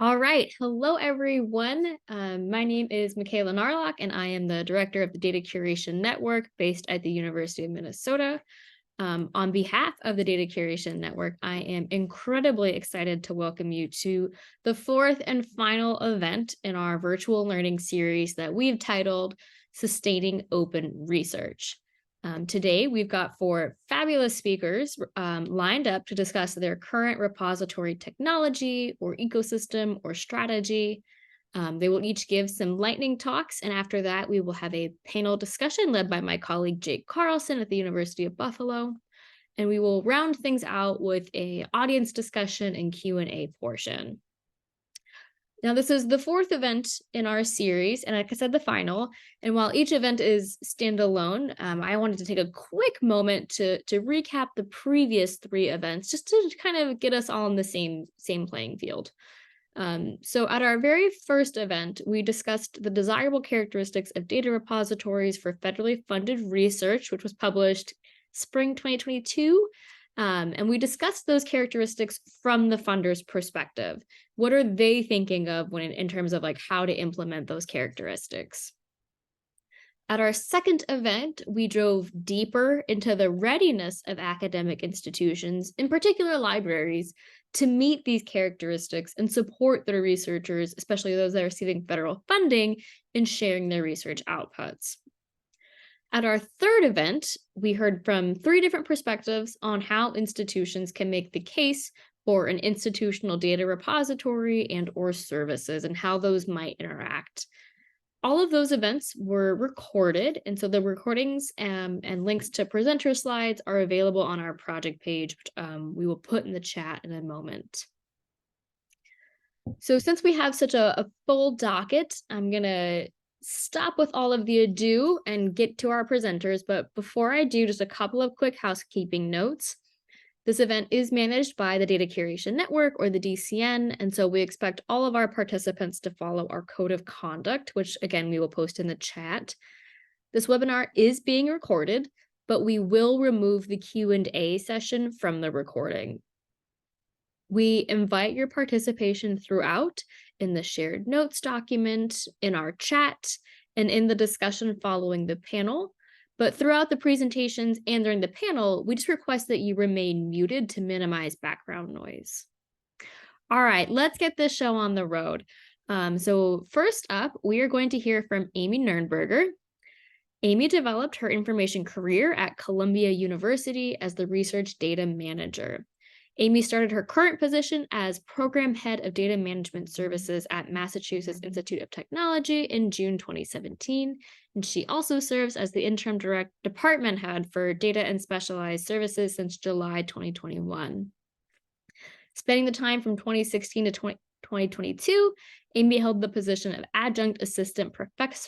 All right. Hello, everyone. My name is Michaela Narlock, and I am the director of the Data Curation Network based at the University of Minnesota. On behalf of the Data Curation Network, I am incredibly excited to welcome you to the fourth and final event in our virtual learning series that we've titled Sustaining Open Research. Today, we've got four fabulous speakers lined up to discuss their current repository technology or ecosystem or strategy. They will each give some lightning talks, and after that, we will have a panel discussion led by my colleague Jake Carlson at the University of Buffalo. And we will round things out with an audience discussion and Q&A portion. Now, this is the fourth event in our series, and like I said, the final. And while each event is standalone, I wanted to take a quick moment to recap the previous three events, just to kind of get us all in the same playing field. So at our very first event, we discussed the desirable characteristics of data repositories for federally funded research, which was published spring 2022. And we discussed those characteristics from the funder's perspective. What are they thinking of when in terms of like how to implement those characteristics? At our second event, we drove deeper into the readiness of academic institutions, in particular libraries, to meet these characteristics and support their researchers, especially those that are receiving federal funding, in sharing their research outputs. At our third event, we heard from three different perspectives on how institutions can make the case for an institutional data repository and or services and how those might interact. All of those events were recorded, and so the recordings and links to presenter slides are available on our project page, which we will put in the chat in a moment. So since we have such a full docket, I'm going to stop with all of the ado and get to our presenters. But before I do, just a couple of quick housekeeping notes. This event is managed by the Data Curation Network, or the DCN, and so we expect all of our participants to follow our code of conduct, which again, we will post in the chat. This webinar is being recorded, but we will remove the Q&A session from the recording. We invite your participation throughout in the shared notes document, in our chat, and in the discussion following the panel. But throughout the presentations and during the panel, we just request that you remain muted to minimize background noise. All right, let's get this show on the road. So first up, we are going to hear from Amy Nurnberger. Amy developed her information career at Columbia University as the research data manager. Amy started her current position as Program Head of Data Management Services at Massachusetts Institute of Technology in June 2017, and she also serves as the Interim Department Head for Data and Specialized Services since July 2021. Spending the time from 2016 to 2022, Amy held the position of Adjunct Assistant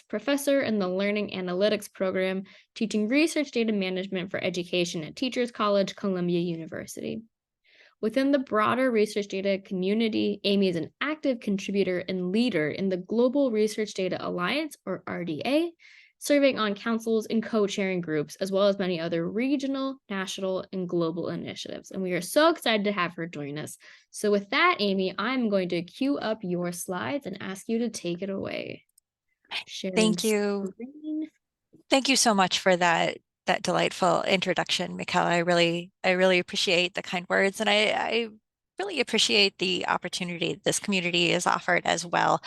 Professor in the Learning Analytics Program, teaching research data management for education at Teachers College, Columbia University. Within the broader research data community, Amy is an active contributor and leader in the Global Research Data Alliance, or RDA, serving on councils and co-chairing groups, as well as many other regional, national, and global initiatives. And we are so excited to have her join us. So with that, Amy, I'm going to queue up your slides and ask you to take it away. Thank you. Thank you so much for that delightful introduction, Michaela. I really appreciate the kind words, and I really appreciate the opportunity this community is offered as well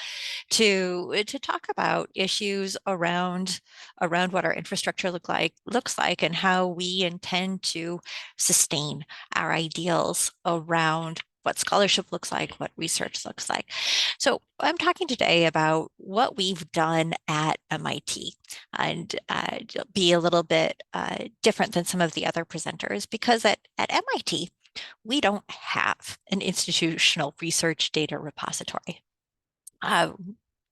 to talk about issues around what our infrastructure looks like and how we intend to sustain our ideals around what scholarship looks like, what research looks like. So I'm talking today about what we've done at MIT, and be a little bit different than some of the other presenters, because at MIT, we don't have an institutional research data repository.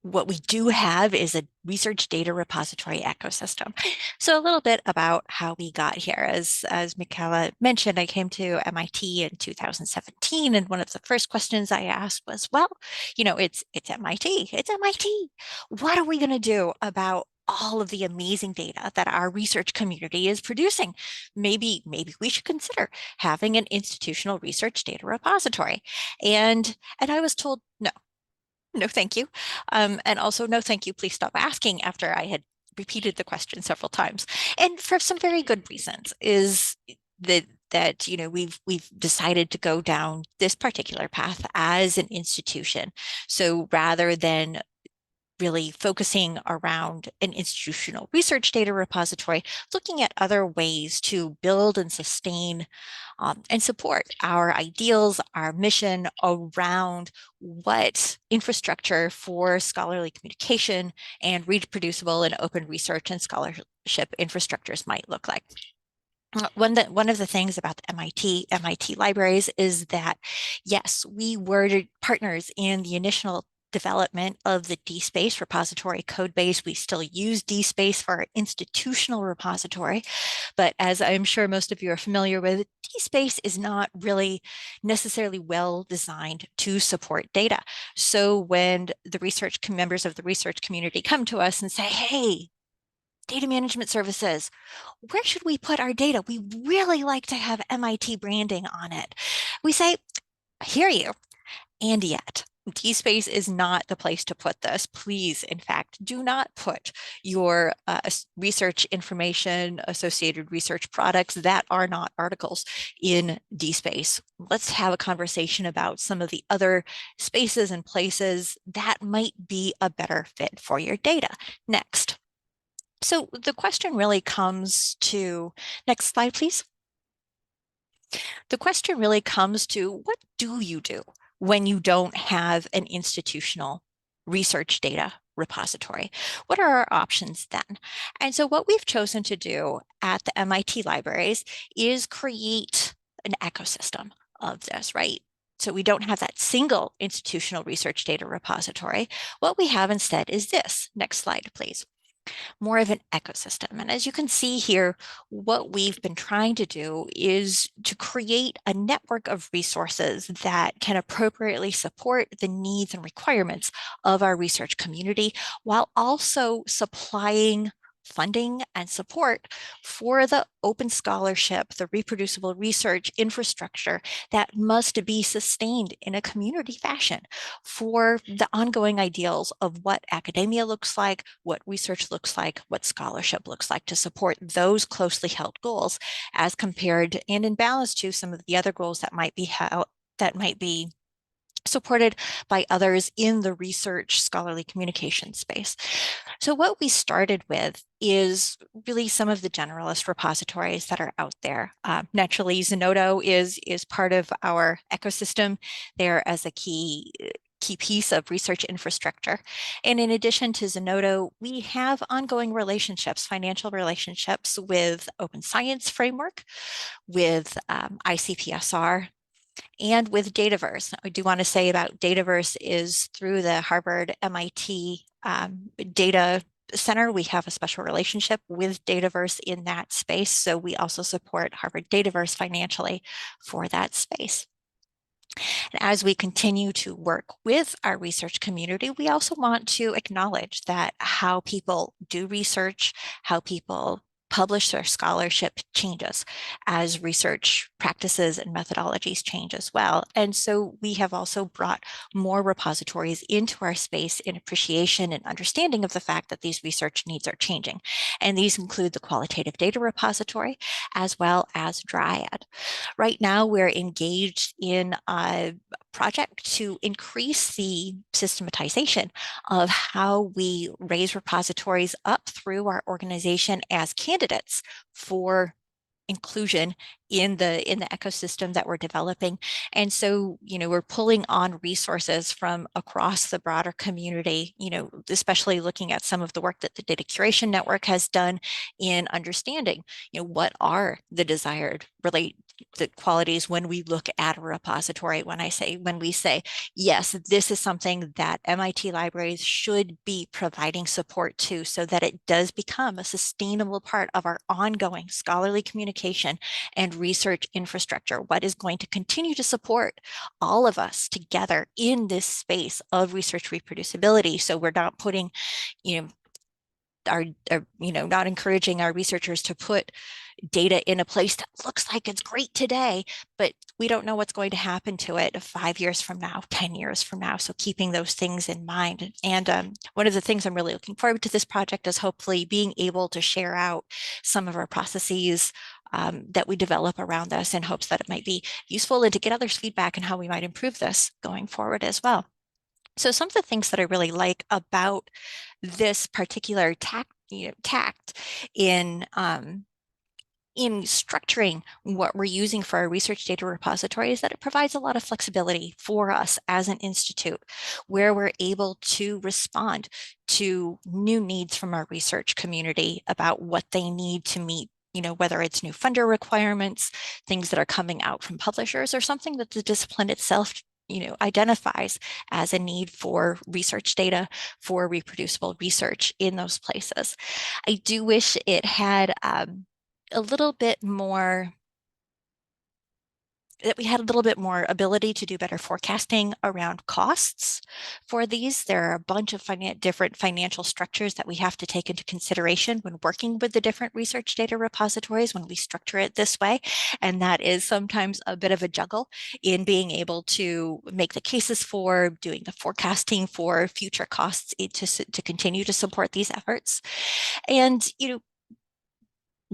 What we do have is a research data repository ecosystem. So a little bit about how we got here. As Michaela mentioned, I came to MIT in 2017, and one of the first questions I asked was, well, it's MIT. It's MIT. What are we going to do about all of the amazing data that our research community is producing? Maybe we should consider having an institutional research data repository. And I was told, no, No, thank you. And also, no, thank you. Please stop asking after I had repeated the question several times. And for some very good reasons is that we've decided to go down this particular path as an institution. So rather than really focusing around an institutional research data repository, looking at other ways to build and sustain and support our ideals, our mission around what infrastructure for scholarly communication and reproducible and open research and scholarship infrastructures might look like. One of the things about the MIT libraries is that, yes, we were partners in the initial development of the DSpace repository code base. We still use DSpace for our institutional repository, but as I'm sure most of you are familiar with, DSpace is not really necessarily well designed to support data. So when the members of the research community come to us and say, hey, data management services, where should we put our data? We really like to have MIT branding on it. We say, I hear you. And yet, DSpace is not the place to put this. Please, in fact, do not put your research information, associated research products that are not articles in DSpace. Let's have a conversation about some of the other spaces and places that might be a better fit for your data. Next. So the question really comes to, next slide, please. The question really comes to, what do you do when you don't have an institutional research data repository? What are our options then? And so what we've chosen to do at the MIT libraries is create an ecosystem of this, right? So we don't have that single institutional research data repository. What we have instead is this. Next slide, please. More of an ecosystem. And as you can see here, what we've been trying to do is to create a network of resources that can appropriately support the needs and requirements of our research community, while also supplying funding and support for the open scholarship, the reproducible research infrastructure that must be sustained in a community fashion for the ongoing ideals of what academia looks like, what research looks like, what scholarship looks like, to support those closely held goals as compared and in balance to some of the other goals that might be supported by others in the research scholarly communication space. So what we started with is really some of the generalist repositories that are out there. Naturally, Zenodo is part of our ecosystem there as a key piece of research infrastructure. And in addition to Zenodo, we have ongoing relationships, financial relationships with Open Science Framework, with ICPSR, and with Dataverse. I do want to say about Dataverse is through the Harvard MIT Data Center. We have a special relationship with Dataverse in that space. So we also support Harvard Dataverse financially for that space. And as we continue to work with our research community, we also want to acknowledge that how people do research, how people publish their scholarship changes as research practices and methodologies change as well. And so we have also brought more repositories into our space in appreciation and understanding of the fact that these research needs are changing. And these include the Qualitative Data Repository as well as Dryad. Right now, we're engaged in a project to increase the systematization of how we raise repositories up through our organization as candidates for inclusion in the ecosystem that we're developing. And so, we're pulling on resources from across the broader community, especially looking at some of the work that the Data Curation Network has done in understanding, what are the desired the qualities when we look at a repository. When we say, yes, this is something that MIT libraries should be providing support to so that it does become a sustainable part of our ongoing scholarly communication and research infrastructure, what is going to continue to support all of us together in this space of research reproducibility. So we're not putting, not encouraging our researchers to put data in a place that looks like it's great today, but we don't know what's going to happen to it 5 years from now, 10 years from now. So keeping those things in mind. And one of the things I'm really looking forward to this project is hopefully being able to share out some of our processes that we develop around this in hopes that it might be useful and to get others' feedback on how we might improve this going forward as well. So some of the things that I really like about this particular tact in structuring what we're using for our research data repository is that it provides a lot of flexibility for us as an institute, where we're able to respond to new needs from our research community about what they need to meet, whether it's new funder requirements, things that are coming out from publishers, or something that the discipline itself identifies as a need for research data, for reproducible research in those places. I do wish it had a little bit more, that we had a little bit more ability to do better forecasting around costs for these. There are a bunch of different financial structures that we have to take into consideration when working with the different research data repositories when we structure it this way. And that is sometimes a bit of a juggle in being able to make the cases for doing the forecasting for future costs to continue to support these efforts. And,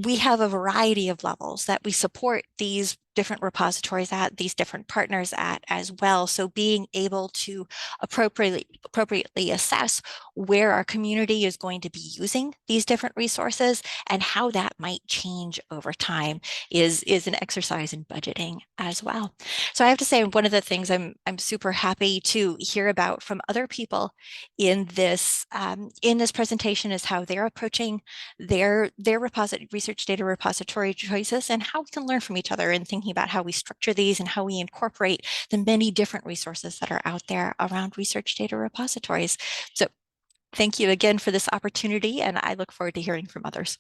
we have a variety of levels that we support these different repositories at, these different partners at as well. So being able to appropriately assess where our community is going to be using these different resources and how that might change over time is an exercise in budgeting as well. So I have to say, one of the things I'm super happy to hear about from other people in this presentation is how they're approaching their research data repository choices and how we can learn from each other and thinking about how we structure these and how we incorporate the many different resources that are out there around research data repositories. So thank you again for this opportunity, and I look forward to hearing from others.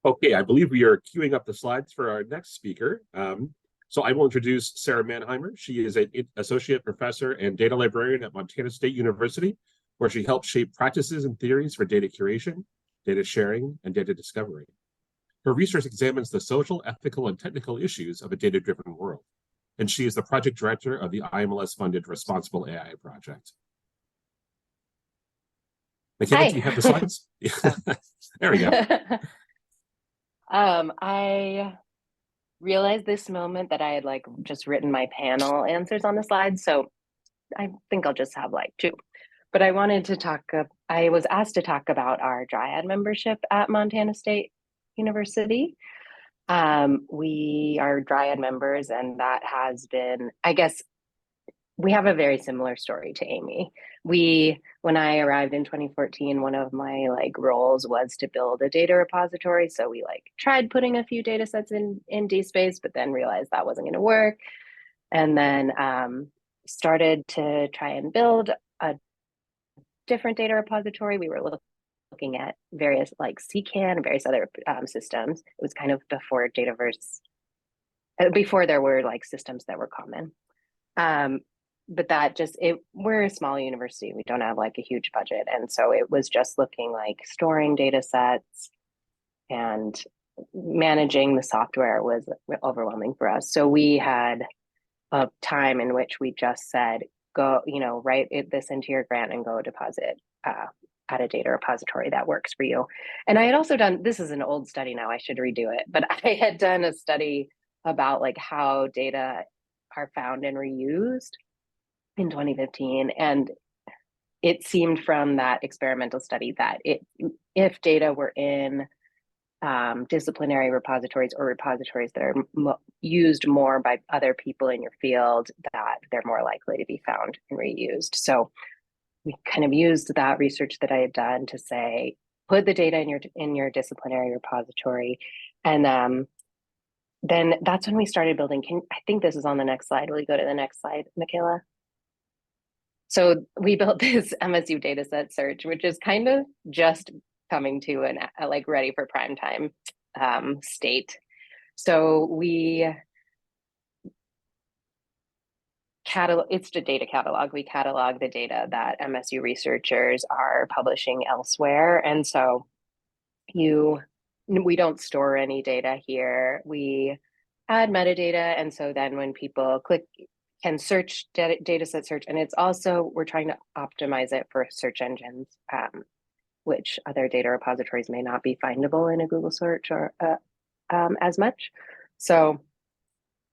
Okay, I believe we are queuing up the slides for our next speaker. So I will introduce Sarah Mannheimer. She is an associate professor and data librarian at Montana State University, where she helps shape practices and theories for data curation, data sharing, and data discovery. Her research examines the social, ethical, and technical issues of a data-driven world, and she is the project director of the IMLS-funded Responsible AI project. Michaela, do you have the slides? There we go. I realized this moment that I had just written my panel answers on the slide, so I think I'll just have two. But I wanted to talk, I was asked to talk about our Dryad membership at Montana State University. We are Dryad members, and that has been, I guess, we have a very similar story to Amy. When I arrived in 2014, one of my roles was to build a data repository. So we tried putting a few data sets in DSpace, but then realized that wasn't going to work. And then started to try and build a different data repository. We were looking at various CCAN and various other systems. It was kind of before Dataverse, before there were systems that were common. But that we're a small university. We don't have a huge budget. And so it was just looking storing data sets and managing the software was overwhelming for us. So we had a time in which we just said, go, write this into your grant and go deposit at a data repository that works for you. And I had also done, this is an old study now, I should redo it, but I had done a study about how data are found and reused in 2015. And it seemed from that experimental study that if data were in disciplinary repositories or repositories that are used more by other people in your field, that they're more likely to be found and reused. So we kind of used that research that I had done to say, put the data in your disciplinary repository. And then that's when we started building. I think this is on the next slide. Will you go to the next slide, Michaela? So we built this MSU dataset search, which is kind of just coming to an ready for prime time state. So we it's the data catalog. We catalog the data that MSU researchers are publishing elsewhere. And so we don't store any data here. We add metadata. And so then when people can search data set search, and it's also, we're trying to optimize it for search engines, which other data repositories may not be findable in a Google search or as much. So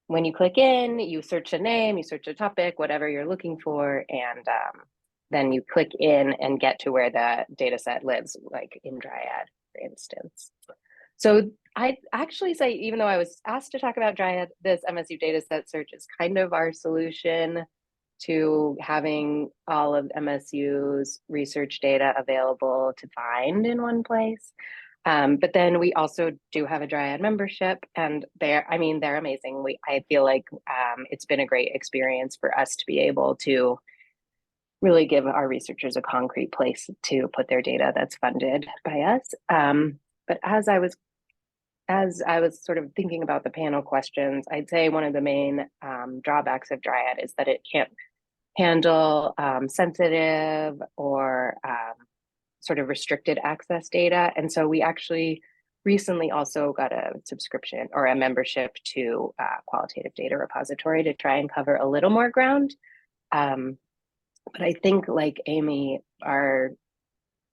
when you click in, you search a name, you search a topic, whatever you're looking for, and then you click in and get to where the data set lives, like in Dryad, for instance. So I'd actually say, even though I was asked to talk about Dryad, this MSU dataset search is kind of our solution to having all of MSU's research data available to find in one place. But then we also do have a Dryad membership, and they're amazing. I feel like it's been a great experience for us to be able to really give our researchers a concrete place to put their data that's funded by us. But as I was sort of thinking about the panel questions, I'd say one of the main drawbacks of Dryad is that it can't handle sensitive or sort of restricted access data. And so we actually recently also got a subscription or a membership to Qualitative Data Repository to try and cover a little more ground. But I think, like Amy,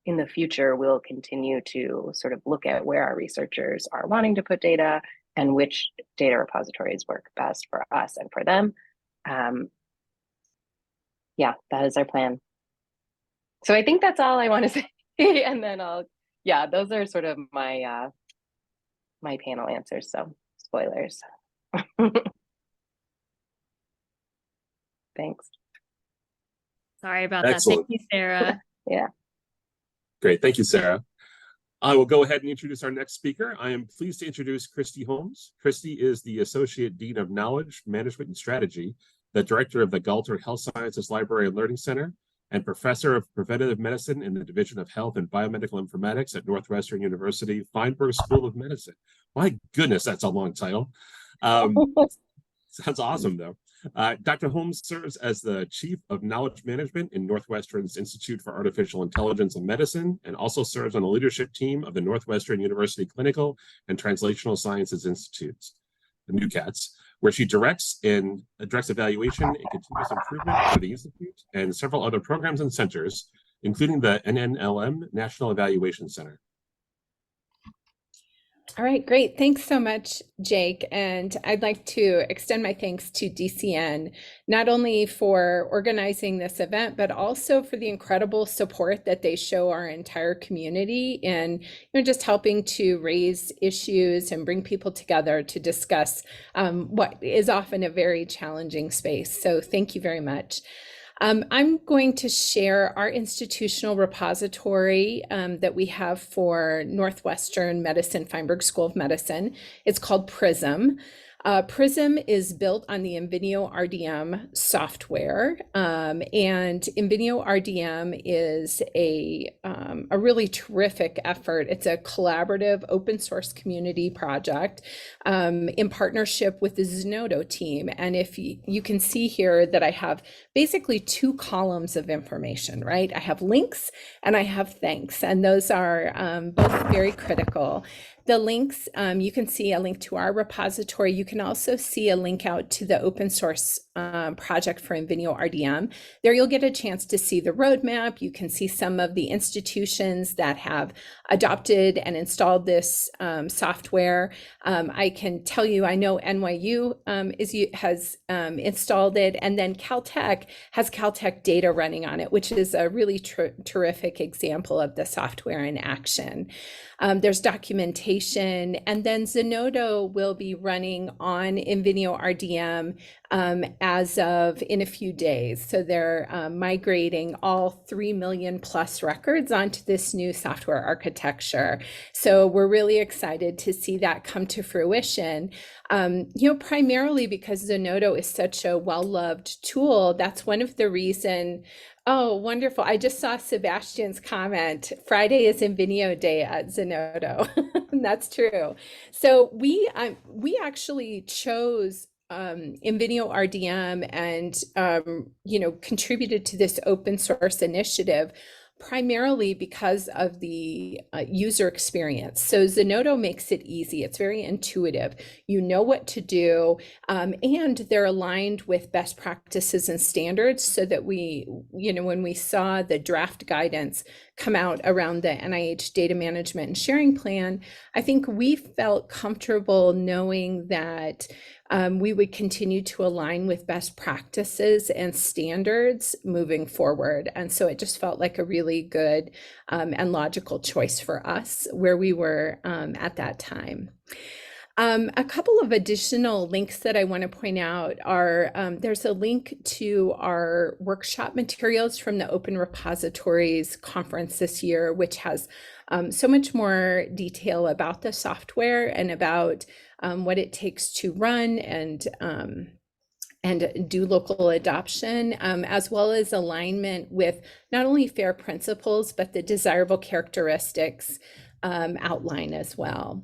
in the future, we'll continue to sort of look at where our researchers are wanting to put data and which data repositories work best for us and for them. Yeah, that is our plan. So I think that's all I want to say. And then those are sort of my my panel answers. So spoilers. Thanks. Sorry about Excellent. that. Thank you, Sarah. Yeah. Great. Thank you, Sarah. I will go ahead and introduce our next speaker. I am pleased to introduce Kristi Holmes. Kristi is the Associate Dean of Knowledge, Management, and Strategy, the Director of the Galter Health Sciences Library and Learning Center, and Professor of Preventative Medicine in the Division of Health and Biomedical Informatics at Northwestern University Feinberg School of Medicine. My goodness, that's a long title. Sounds awesome, though. Dr. Holmes serves as the Chief of Knowledge Management in Northwestern's Institute for Artificial Intelligence and Medicine, and also serves on the leadership team of the Northwestern University Clinical and Translational Sciences Institutes, the NUCATS, where she directs evaluation and continuous improvement for the Institute and several other programs and centers, including the NNLM National Evaluation Center. All right, great. Thanks so much, Jake. And I'd like to extend my thanks to DCN, not only for organizing this event, but also for the incredible support that they show our entire community in just helping to raise issues and bring people together to discuss what is often a very challenging space. So thank you very much. I'm going to share our institutional repository that we have for Northwestern Medicine Feinberg School of Medicine. It's called PRISM. PRISM is built on the Invenio RDM software, and Invenio RDM is a really terrific effort. It's a collaborative open source community project in partnership with the Zenodo team. And if you can see here that I have basically two columns of information, right? I have links and I have thanks, and those are both very critical. The links, you can see a link to our repository. You can also see a link out to the open source project for Invenio RDM. There you'll get a chance to see the roadmap. You can see some of the institutions that have adopted and installed this software. I can tell you, I know NYU has installed it, and then Caltech has Caltech data running on it, which is a really terrific example of the software in action. There's documentation, and then Zenodo will be running on Invenio RDM as of in a few days. So they're migrating all 3 million plus records onto this new software architecture. So we're really excited to see that come to fruition. Primarily because Zenodo is such a well-loved tool. That's one of the reasons. Oh, wonderful. I just saw Sebastian's comment. Friday is Invenio Day at Zenodo. That's true. So we actually chose Invideo RDM and, contributed to this open source initiative primarily because of the user experience. So Zenodo makes it easy. It's very intuitive. You know what to do, and they're aligned with best practices and standards so that we, when we saw the draft guidance come out around the NIH data management and sharing plan, I think we felt comfortable knowing that we would continue to align with best practices and standards moving forward. And so it just felt like a really good and logical choice for us where we were at that time. A couple of additional links that I want to point out are there's a link to our workshop materials from the Open Repositories conference this year, which has so much more detail about the software and about what it takes to run and do local adoption, as well as alignment with not only FAIR principles, but the desirable characteristics outline as well.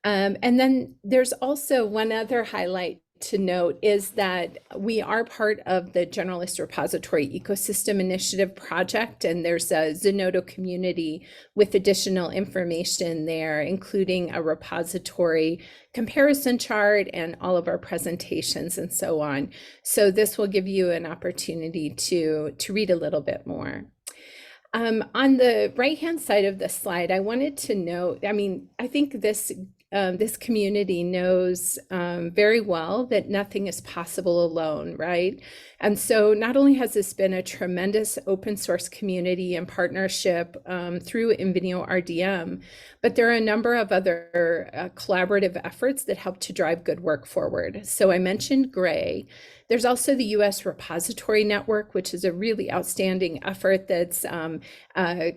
And then there's also one other highlight to note is that we are part of the Generalist Repository Ecosystem Initiative project, and there's a Zenodo community with additional information there, including a repository comparison chart and all of our presentations and so on. So this will give you an opportunity to read a little bit more. On the right-hand side of the slide, I wanted to note, I think this community knows very well that nothing is possible alone, right? And so not only has this been a tremendous open source community and partnership through Invideo RDM, but there are a number of other collaborative efforts that help to drive good work forward. So I mentioned GRAY. There's also the US Repository Network, which is a really outstanding effort that's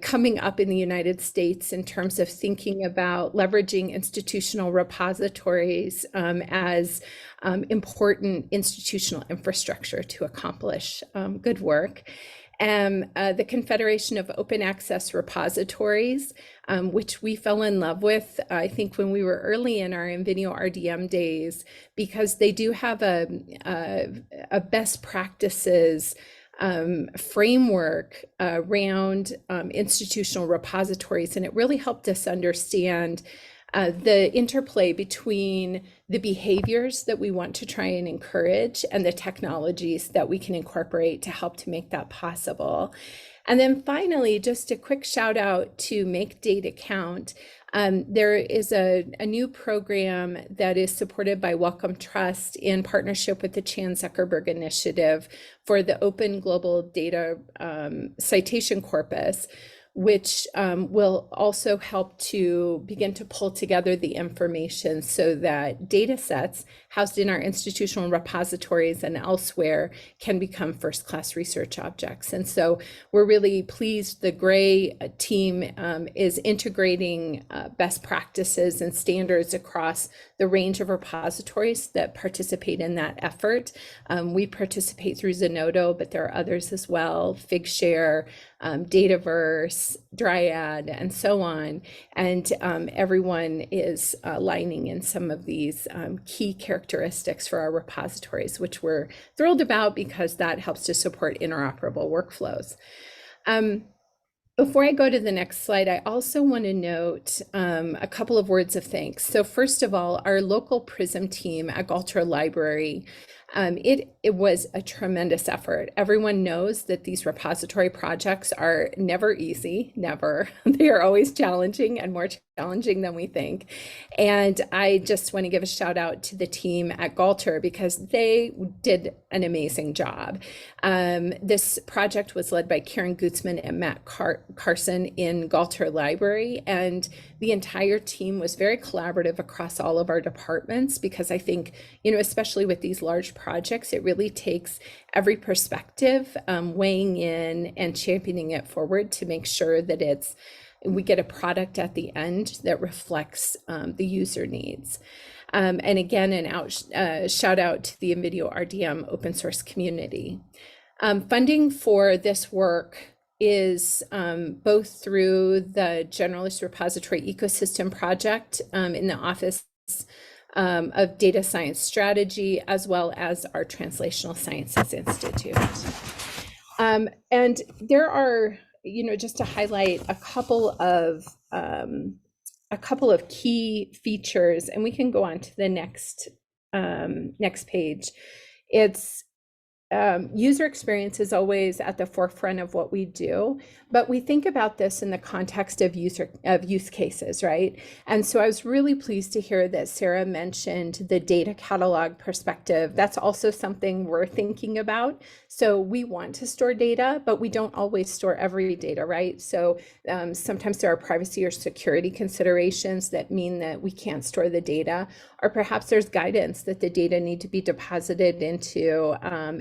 coming up in the United States in terms of thinking about leveraging institutional repositories as important institutional infrastructure to accomplish good work. The Confederation of Open Access Repositories, which we fell in love with, I think, when we were early in our Invideo RDM days, because they do have a best practices framework around institutional repositories, and it really helped us understand the interplay between the behaviors that we want to try and encourage and the technologies that we can incorporate to help to make that possible. And then finally, just a quick shout out to Make Data Count. There is a new program that is supported by Wellcome Trust in partnership with the Chan Zuckerberg Initiative for the Open Global Data Citation Corpus, which will also help to begin to pull together the information so that data sets housed in our institutional repositories and elsewhere can become first-class research objects. And so we're really pleased the GRAY team is integrating best practices and standards across the range of repositories that participate in that effort. We participate through Zenodo, but there are others as well, Figshare, Dataverse, Dryad, and so on. And everyone is lining in some of these key characteristics for our repositories, which we're thrilled about because that helps to support interoperable workflows. Before I go to the next slide, I also want to note a couple of words of thanks. So first of all, our local PRISM team at Galter Library, it was a tremendous effort. Everyone knows that these repository projects are never easy, never. They are always challenging and more challenging than we think. And I just want to give a shout out to the team at Galter because they did an amazing job. This project was led by Karen Gutzman and Matt Carson in Galter Library, and the entire team was very collaborative across all of our departments because I think, especially with these large projects, it really takes every perspective weighing in and championing it forward to make sure that we get a product at the end that reflects the user needs. And again, shout out to the Invideo RDM open source community. Funding for this work is both through the Generalist Repository Ecosystem Project in the Office of Data Science Strategy, as well as our Translational Sciences Institute. And there are, just to highlight a couple of key features, and we can go on to the next page. It's user experience is always at the forefront of what we do, but we think about this in the context of use cases, right? And so I was really pleased to hear that Sarah mentioned the data catalog perspective. That's also something we're thinking about. So we want to store data, but we don't always store every data, right? So sometimes there are privacy or security considerations that mean that we can't store the data, or perhaps there's guidance that the data need to be deposited into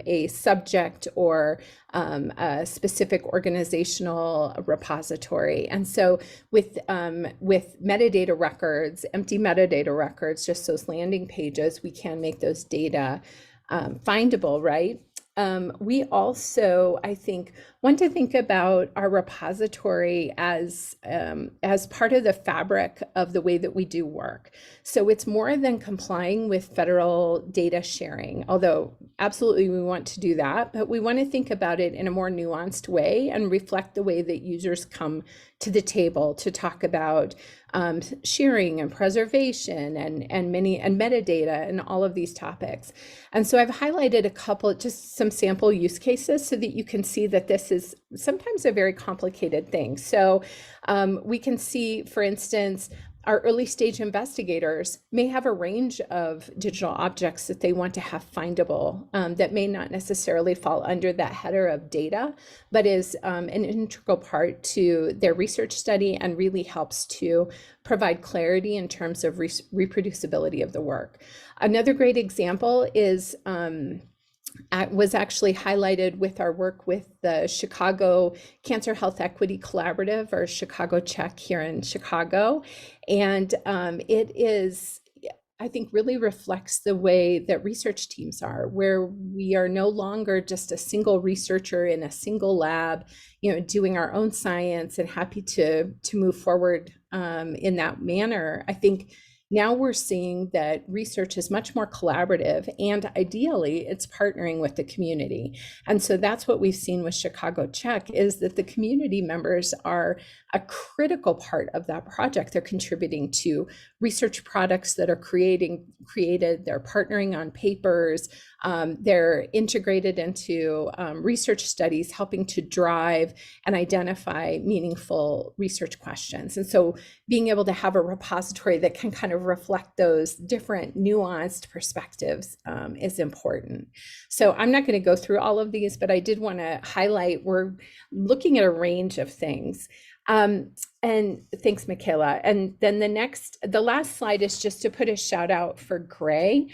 a subject or a specific organizational repository. And so with metadata records, empty metadata records, just those landing pages, we can make those data findable, right? We also, I think, want to think about our repository as part of the fabric of the way that we do work. So it's more than complying with federal data sharing, although absolutely we want to do that, but we want to think about it in a more nuanced way and reflect the way that users come to the table to talk about sharing and preservation and metadata and all of these topics. And so I've highlighted a couple, just some sample use cases so that you can see that this is sometimes a very complicated thing. So we can see, for instance, our early stage investigators may have a range of digital objects that they want to have findable that may not necessarily fall under that header of data, but is an integral part to their research study and really helps to provide clarity in terms of reproducibility of the work. Another great example is was actually highlighted with our work with the Chicago Cancer Health Equity Collaborative, or Chicago CHEC here in Chicago. And it is, I think, really reflects the way that research teams are, where we are no longer just a single researcher in a single lab, doing our own science and happy to move forward in that manner. I think now we're seeing that research is much more collaborative, and ideally it's partnering with the community. And so that's what we've seen with Chicago CHEC, is that the community members are a critical part of that project. They're contributing to research products that are created, they're partnering on papers, they're integrated into research studies, helping to drive and identify meaningful research questions. And so being able to have a repository that can kind of reflect those different nuanced perspectives is important. So I'm not going to go through all of these, but I did want to highlight we're looking at a range of things. And thanks, Michaela. And then the last slide is just to put a shout out for GRAY.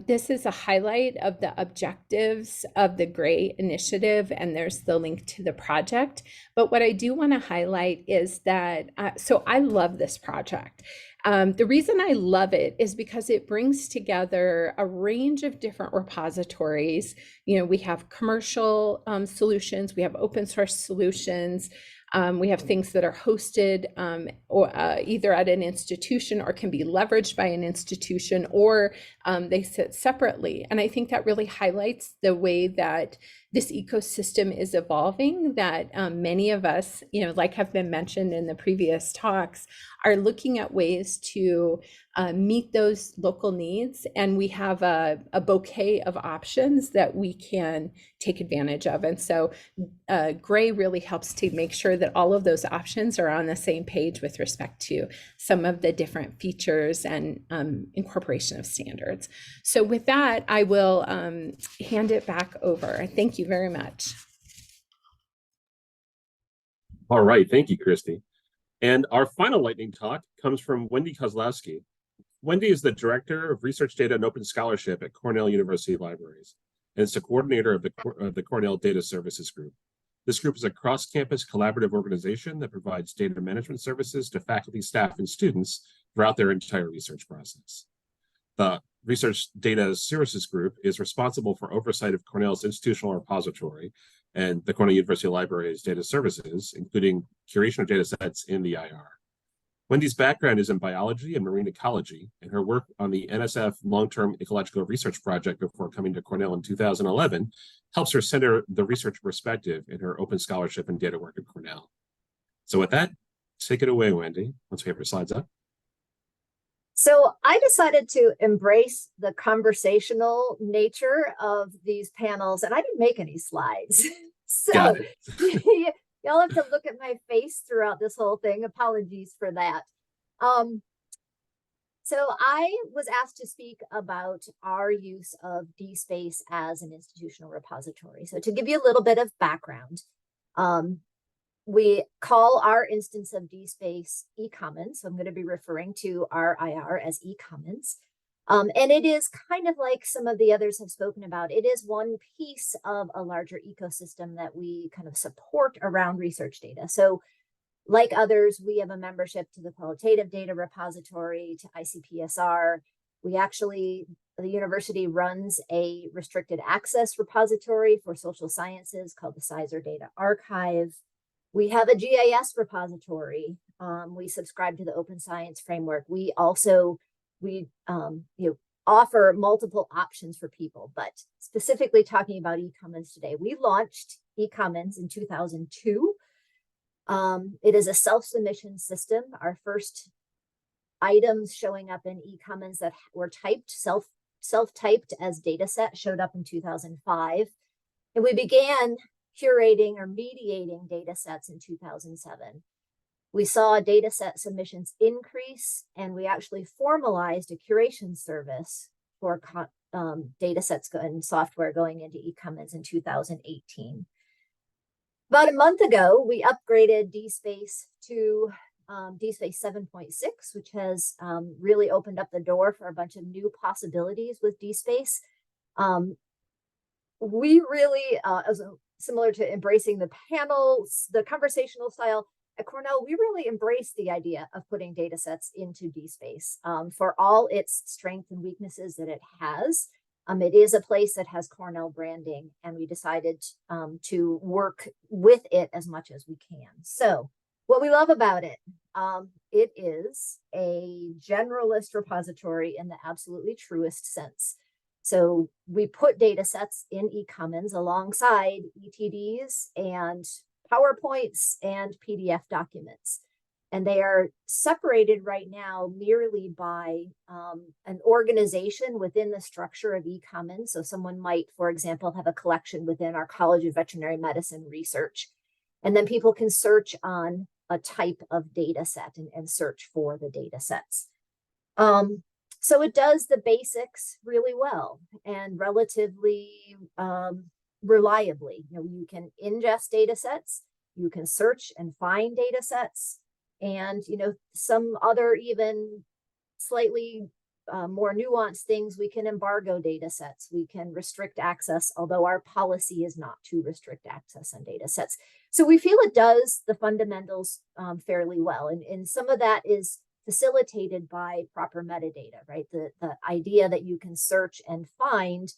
This is a highlight of the objectives of the GRAY initiative, and there's the link to the project. But what I do want to highlight is that, so I love this project. The reason I love it is because it brings together a range of different repositories. We have commercial solutions, we have open source solutions, we have things that are hosted or either at an institution or can be leveraged by an institution, or they sit separately. And I think that really highlights the way that this ecosystem is evolving, that many of us, like have been mentioned in the previous talks, are looking at ways to meet those local needs. And we have a bouquet of options that we can take advantage of. And so GRAY really helps to make sure that all of those options are on the same page with respect to some of the different features and incorporation of standards. So with that, I will hand it back over. Thank you very much. All right, thank you, Kristi. And our final lightning talk comes from Wendy Kozlowski. Wendy is the Director of Research Data and Open Scholarship at Cornell University Libraries, and is the coordinator of the Cornell Data Services Group. This group is a cross-campus collaborative organization that provides data management services to faculty, staff, and students throughout their entire research process. The Research Data Services Group is responsible for oversight of Cornell's institutional repository and the Cornell University Library's data services, including curation of data sets in the IR. Wendy's background is in biology and marine ecology, and her work on the NSF Long-Term Ecological Research Project before coming to Cornell in 2011 helps her center the research perspective in her open scholarship and data work at Cornell. So with that, take it away, Wendy, once we have your slides up. So I decided to embrace the conversational nature of these panels, and I didn't make any slides. So y'all have to look at my face throughout this whole thing. Apologies for that. So I was asked to speak about our use of DSpace as an institutional repository. So to give you a little bit of background, we call our instance of DSpace eCommons. So I'm going to be referring to our IR as eCommons. And it is kind of like some of the others have spoken about. It is one piece of a larger ecosystem that we kind of support around research data. So like others, we have a membership to the Qualitative Data Repository, to ICPSR. We actually, the university runs a restricted access repository for social sciences called the Sizer Data Archive. We have a GIS repository. We subscribe to the Open Science Framework. We also offer multiple options for people, but specifically talking about eCommons today. We launched eCommons in 2002. It is a self-submission system. Our first items showing up in eCommons that were typed, self-typed as dataset showed up in 2005. And we began curating or mediating data sets in 2007. We saw data set submissions increase, and we actually formalized a curation service for data sets and software going into eCommons in 2018. About a month ago, we upgraded DSpace to DSpace 7.6, which has really opened up the door for a bunch of new possibilities with DSpace. We really, similar to embracing the panels, the conversational style, at Cornell, we really embrace the idea of putting data sets into DSpace for all its strengths and weaknesses that it has. It is a place that has Cornell branding, and we decided to work with it as much as we can. So what we love about it, it is a generalist repository in the absolutely truest sense. So we put data sets in eCommons alongside ETDs and PowerPoints and PDF documents. And they are separated right now merely by an organization within the structure of eCommons. So someone might, for example, have a collection within our College of Veterinary Medicine research. And then people can search on a type of data set and search for the data sets. So it does the basics really well and relatively reliably. You can ingest data sets, you can search and find data sets, and some other even slightly more nuanced things. We can embargo data sets, we can restrict access, although our policy is not to restrict access on data sets. So we feel it does the fundamentals fairly well, and some of that is facilitated by proper metadata, right? The idea that you can search and find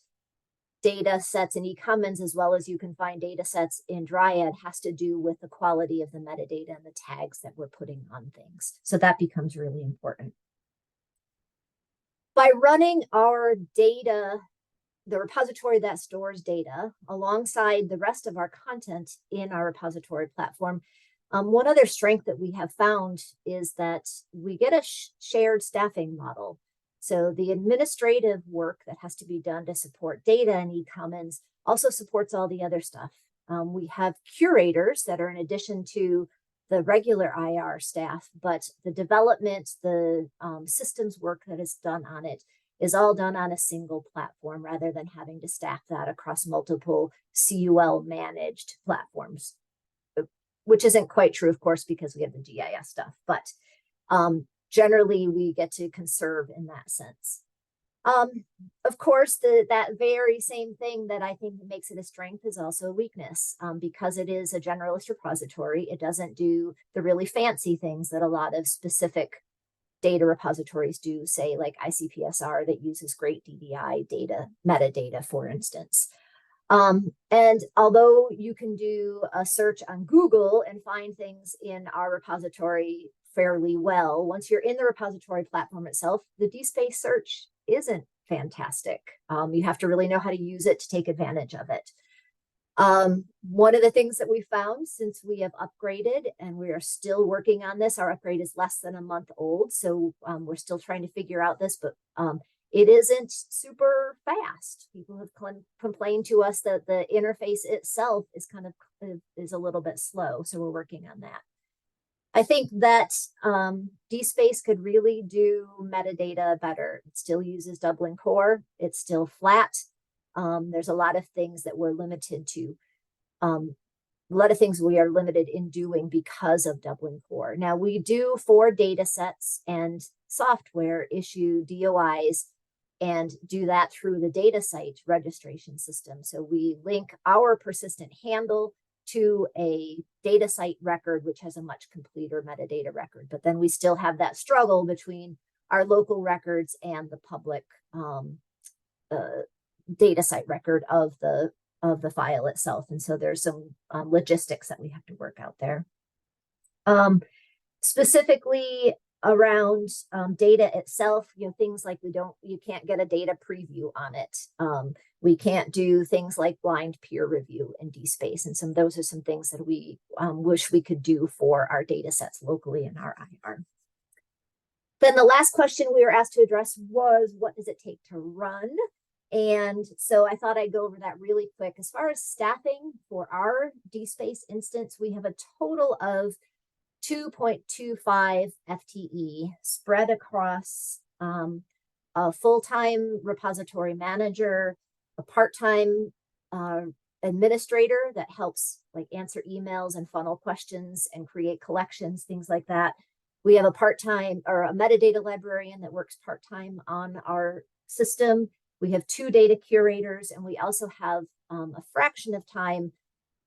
data sets in eCommons as well as you can find data sets in Dryad has to do with the quality of the metadata and the tags that we're putting on things. So that becomes really important. By running our data, the repository that stores data alongside the rest of our content in our repository platform, one other strength that we have found is that we get a shared staffing model. So the administrative work that has to be done to support data in eCommons also supports all the other stuff. We have curators that are in addition to the regular IR staff, but the development, the systems work that is done on it is all done on a single platform rather than having to staff that across multiple CUL managed platforms. Which isn't quite true, of course, because we have the GIS stuff, but generally we get to conserve in that sense. Of course, that very same thing that I think makes it a strength is also a weakness. Because it is a generalist repository, it doesn't do the really fancy things that a lot of specific data repositories do, say like ICPSR that uses great DDI data, metadata, for instance. And although you can do a search on Google and find things in our repository fairly well. Once you're in the repository platform itself, the DSpace search isn't fantastic. You have to really know how to use it to take advantage of it. One of the things that we found since we have upgraded, and we are still working on this, our upgrade is less than a month old, so we're still trying to figure out this, but it isn't super fast. People have complained to us that the interface itself is is a little bit slow, so we're working on that. I think that DSpace could really do metadata better. It still uses Dublin Core. It's still flat. There's a lot of things that we're limited to. A lot of things we are limited in doing because of Dublin Core. Now we do, for data sets and software, issue DOIs and do that through the data site registration system. So we link our persistent handle to a data site record, which has a much completer metadata record. But then we still have that struggle between our local records and the public data site record of the file itself. And so there's some logistics that we have to work out there. Specifically around data itself, things like you can't get a data preview on it. We can't do things like blind peer review in DSpace. And those are some things that we wish we could do for our data sets locally in our IR. Then the last question we were asked to address was, what does it take to run? And so I thought I'd go over that really quick. As far as staffing for our DSpace instance, we have a total of 2.25 FTE spread across a full-time repository manager, a part-time administrator that helps answer emails and funnel questions and create collections, things like that. We have a part-time or a metadata librarian that works part-time on our system. We have 2 data curators, and we also have a fraction of time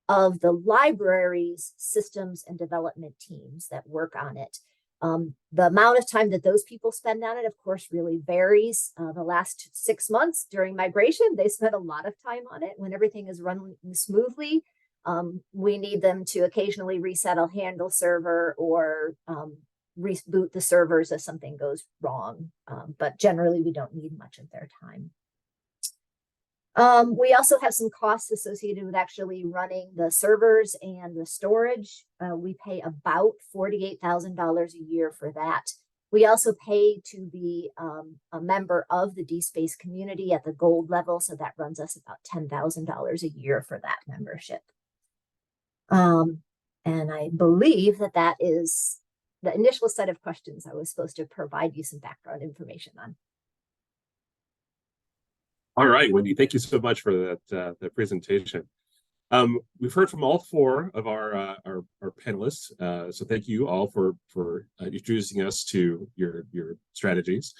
of the library's systems and development teams that work on it. The amount of time that those people spend on it, of course, really varies. The last 6 months during migration, they spent a lot of time on it. When everything is running smoothly, we need them to occasionally reset a handle server or reboot the servers if something goes wrong. But generally, we don't need much of their time. We also have some costs associated with actually running the servers and the storage. We pay about $48,000 a year for that. We also pay to be a member of the DSpace community at the gold level, so that runs us about $10,000 a year for that membership. And I believe that that is the initial set of questions I was supposed to provide you some background information on. All right, Wendy, thank you so much for that presentation. We've heard from all 4 of our panelists, so thank you all for introducing us to your strategies.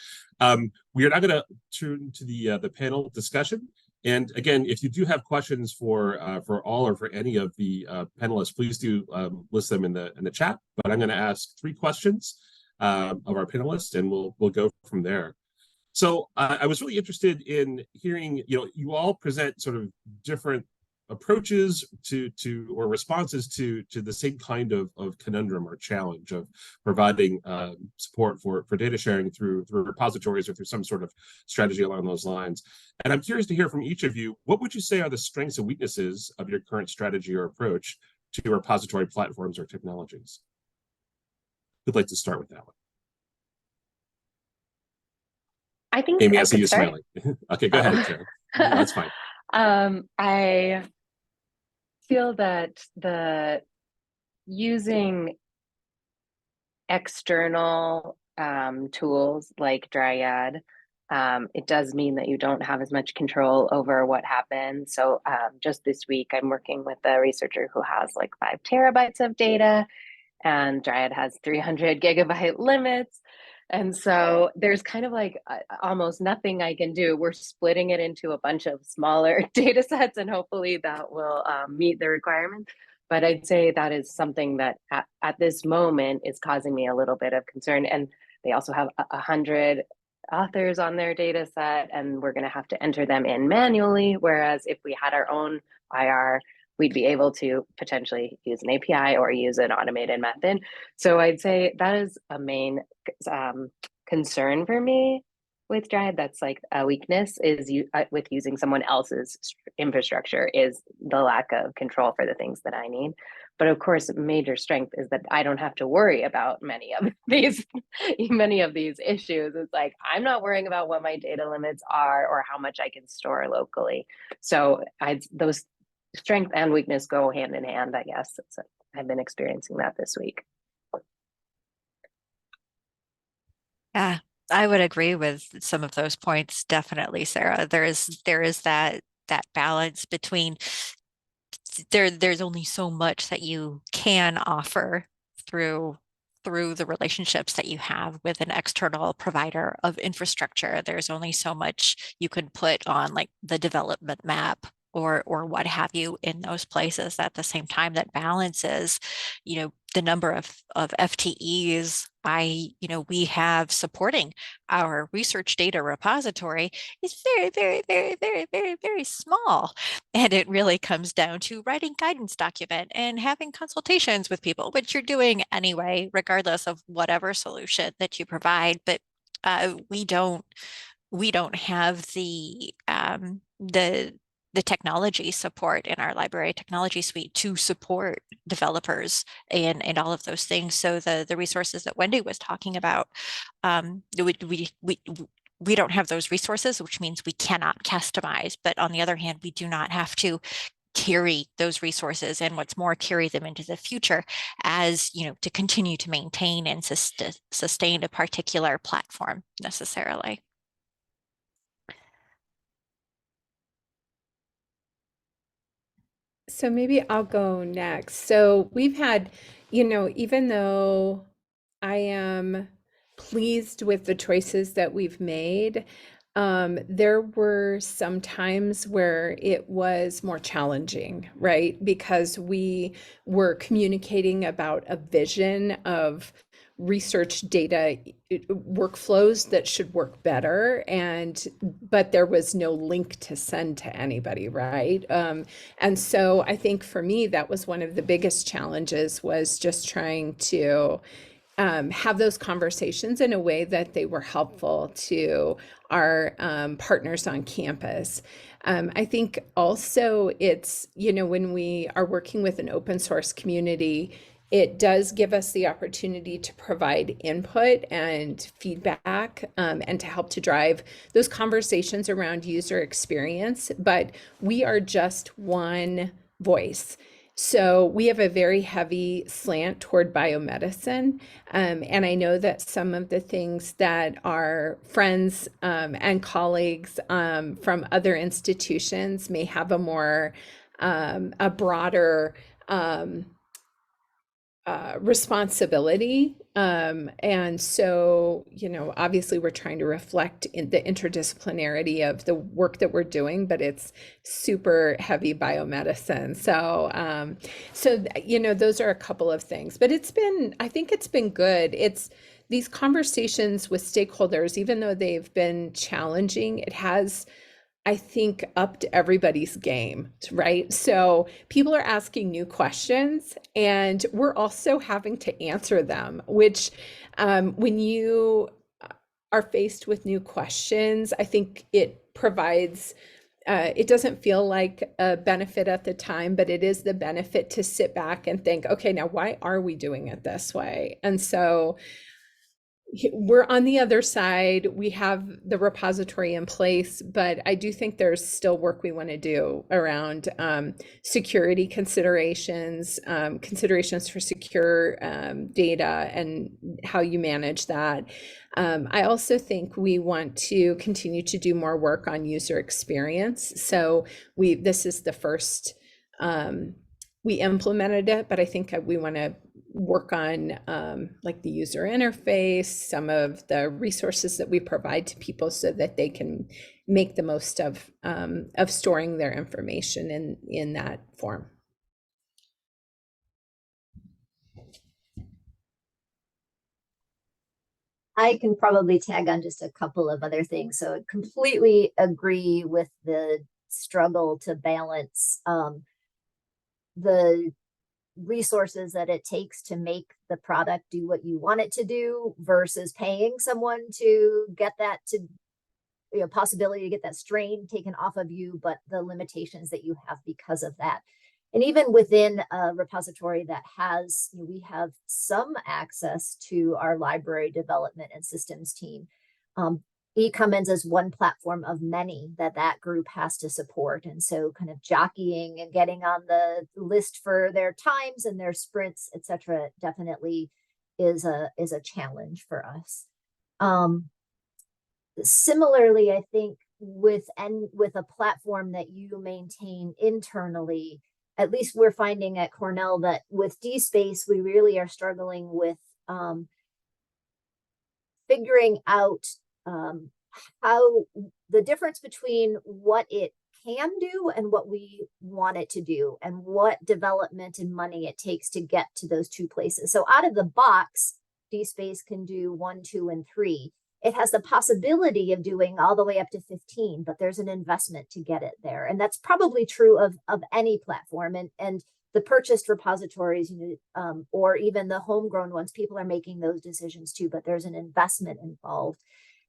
We are now going to turn to the panel discussion. And again, if you do have questions for all or for any of the panelists, please do list them in the chat. But I'm going to ask 3 questions of our panelists, and we'll go from there. So I was really interested in hearing, you all present sort of different approaches to or responses to the same kind of conundrum or challenge of providing support for data sharing through repositories or through some sort of strategy along those lines. And I'm curious to hear from each of you, what would you say are the strengths and weaknesses of your current strategy or approach to repository platforms or technologies? Who'd like to start with that one? I think Amy, I I see you start. smiling. Okay, go ahead, Karen. No, that's fine. I feel that the using external tools like Dryad, it does mean that you don't have as much control over what happens. So just this week, I'm working with a researcher who has like 5 terabytes of data, and Dryad has 300 gigabyte limits. And so there's kind of like almost nothing I can do. We're splitting it into a bunch of smaller data sets, and hopefully that will meet the requirements. But I'd say that is something that at this moment is causing me a little bit of concern. And they also have 100 authors on their data set, and we're going to have to enter them in manually. Whereas if we had our own IR, we'd be able to potentially use an API or use an automated method. So I'd say that is a main concern for me with Drive. That's like a weakness is with using someone else's infrastructure is the lack of control for the things that I need. But of course, major strength is that I don't have to worry about many of these issues. It's like, I'm not worrying about what my data limits are or how much I can store locally. So those strength and weakness go hand in hand, I guess. So I've been experiencing that this week. Yeah, I would agree with some of those points, definitely, Sarah. There is that balance between there's only so much that you can offer through the relationships that you have with an external provider of infrastructure. There's only so much you can put on like the development map or what have you in those places. At the same time, that balances, the number of FTEs we have supporting our research data repository is very, very, very, very, very, very small. And it really comes down to writing guidance document and having consultations with people, which you're doing anyway, regardless of whatever solution that you provide. But we don't have the technology support in our library technology suite to support developers and all of those things. So the resources that Wendy was talking about, we don't have those resources, which means we cannot customize. But on the other hand, we do not have to carry those resources, and what's more, carry them into the future as to continue to maintain and sustain a particular platform necessarily. So maybe I'll go next. So we've had, even though I am pleased with the choices that we've made, there were some times where it was more challenging, right? Because we were communicating about a vision of research data workflows that should work better, but there was no link to send to anybody, right? And so I think for me, that was one of the biggest challenges, was just trying to have those conversations in a way that they were helpful to our partners on campus. I think also it's, when we are working with an open source community, it does give us the opportunity to provide input and feedback and to help to drive those conversations around user experience. But we are just one voice. So we have a very heavy slant toward biomedicine. And I know that some of the things that our friends and colleagues from other institutions may have a more, a broader responsibility. And so, obviously we're trying to reflect in the interdisciplinarity of the work that we're doing, but it's super heavy biomedicine. So, those are a couple of things, but I think it's been good. It's these conversations with stakeholders, even though they've been challenging, it has, I think, upped everybody's game, right? So people are asking new questions and we're also having to answer them, which when you are faced with new questions, I think it provides, it doesn't feel like a benefit at the time, but it is the benefit to sit back and think, okay, now why are we doing it this way? And so we're on the other side. We have the repository in place, but I do think there's still work we want to do around security considerations, considerations for secure data and how you manage that. I also think we want to continue to do more work on user experience. So this is the first, we implemented it, but I think we want to work on like the user interface, some of the resources that we provide to people so that they can make the most of storing their information in that form. I can probably tag on just a couple of other things. So I completely agree with the struggle to balance the resources that it takes to make the product do what you want it to do versus paying someone to get that to, you know, possibility to get that strain taken off of you, but the limitations that you have because of that. And even within a repository that has, you know, we have some access to our library development and systems team. eCommons is one platform of many that group has to support. And so kind of jockeying and getting on the list for their times and their sprints, et cetera, definitely is a challenge for us. Similarly, I think with a platform that you maintain internally, at least we're finding at Cornell that with DSpace, we really are struggling with figuring out how the difference between what it can do and what we want it to do, and what development and money it takes to get to those two places. So out of the box, DSpace can do 1, 2, and 3. It has the possibility of doing all the way up to 15, but there's an investment to get it there. And that's probably true of any platform. And the purchased repositories, you know, or even the homegrown ones, people are making those decisions too, but there's an investment involved.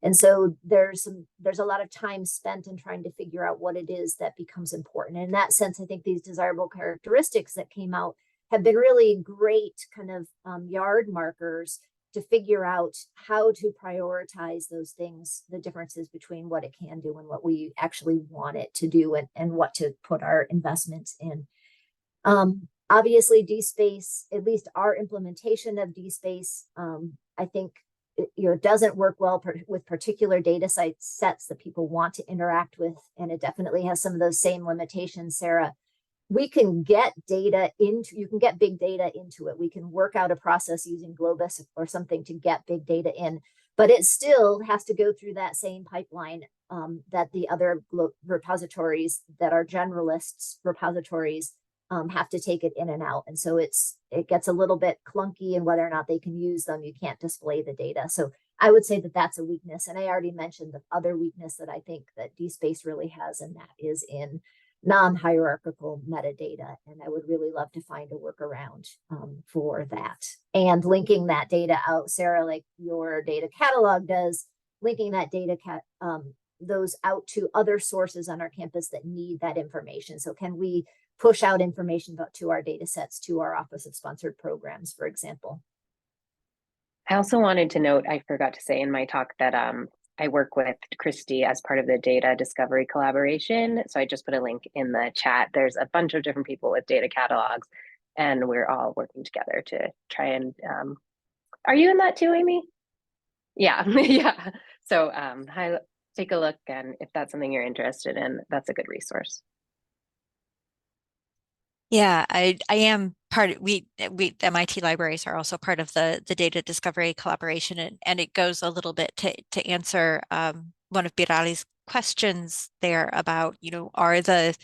And so there's a lot of time spent in trying to figure out what it is that becomes important. And in that sense, I think these desirable characteristics that came out have been really great kind of yard markers to figure out how to prioritize those things, the differences between what it can do and what we actually want it to do, and what to put our investments in. Obviously, DSpace, at least our implementation of DSpace, I think it doesn't work well with particular data sets that people want to interact with, and it definitely has some of those same limitations, Sarah. We can get data into, you can get big data into it. We can work out a process using Globus or something to get big data in, but it still has to go through that same pipeline that the other repositories that are generalists repositories have to take it in and out. And so it gets a little bit clunky in whether or not they can use them. You can't display the data. So I would say that that's a weakness. And I already mentioned the other weakness that I think that DSpace really has, and that is in non-hierarchical metadata. And I would really love to find a workaround for that. And linking that data out, Sarah, like your data catalog does, linking that data those out to other sources on our campus that need that information. So can we push out information to our data sets, to our Office of Sponsored Programs, for example? I also wanted to note, I forgot to say in my talk that I work with Kristi as part of the data discovery collaboration. So I just put a link in the chat. There's a bunch of different people with data catalogs, and we're all working together to try and, are you in that too, Amy? Yeah, yeah. So take a look, and if that's something you're interested in, that's a good resource. Yeah, I am part of, we MIT libraries are also part of the data discovery collaboration, and it goes a little bit to answer one of Birali's questions there about, you know, are the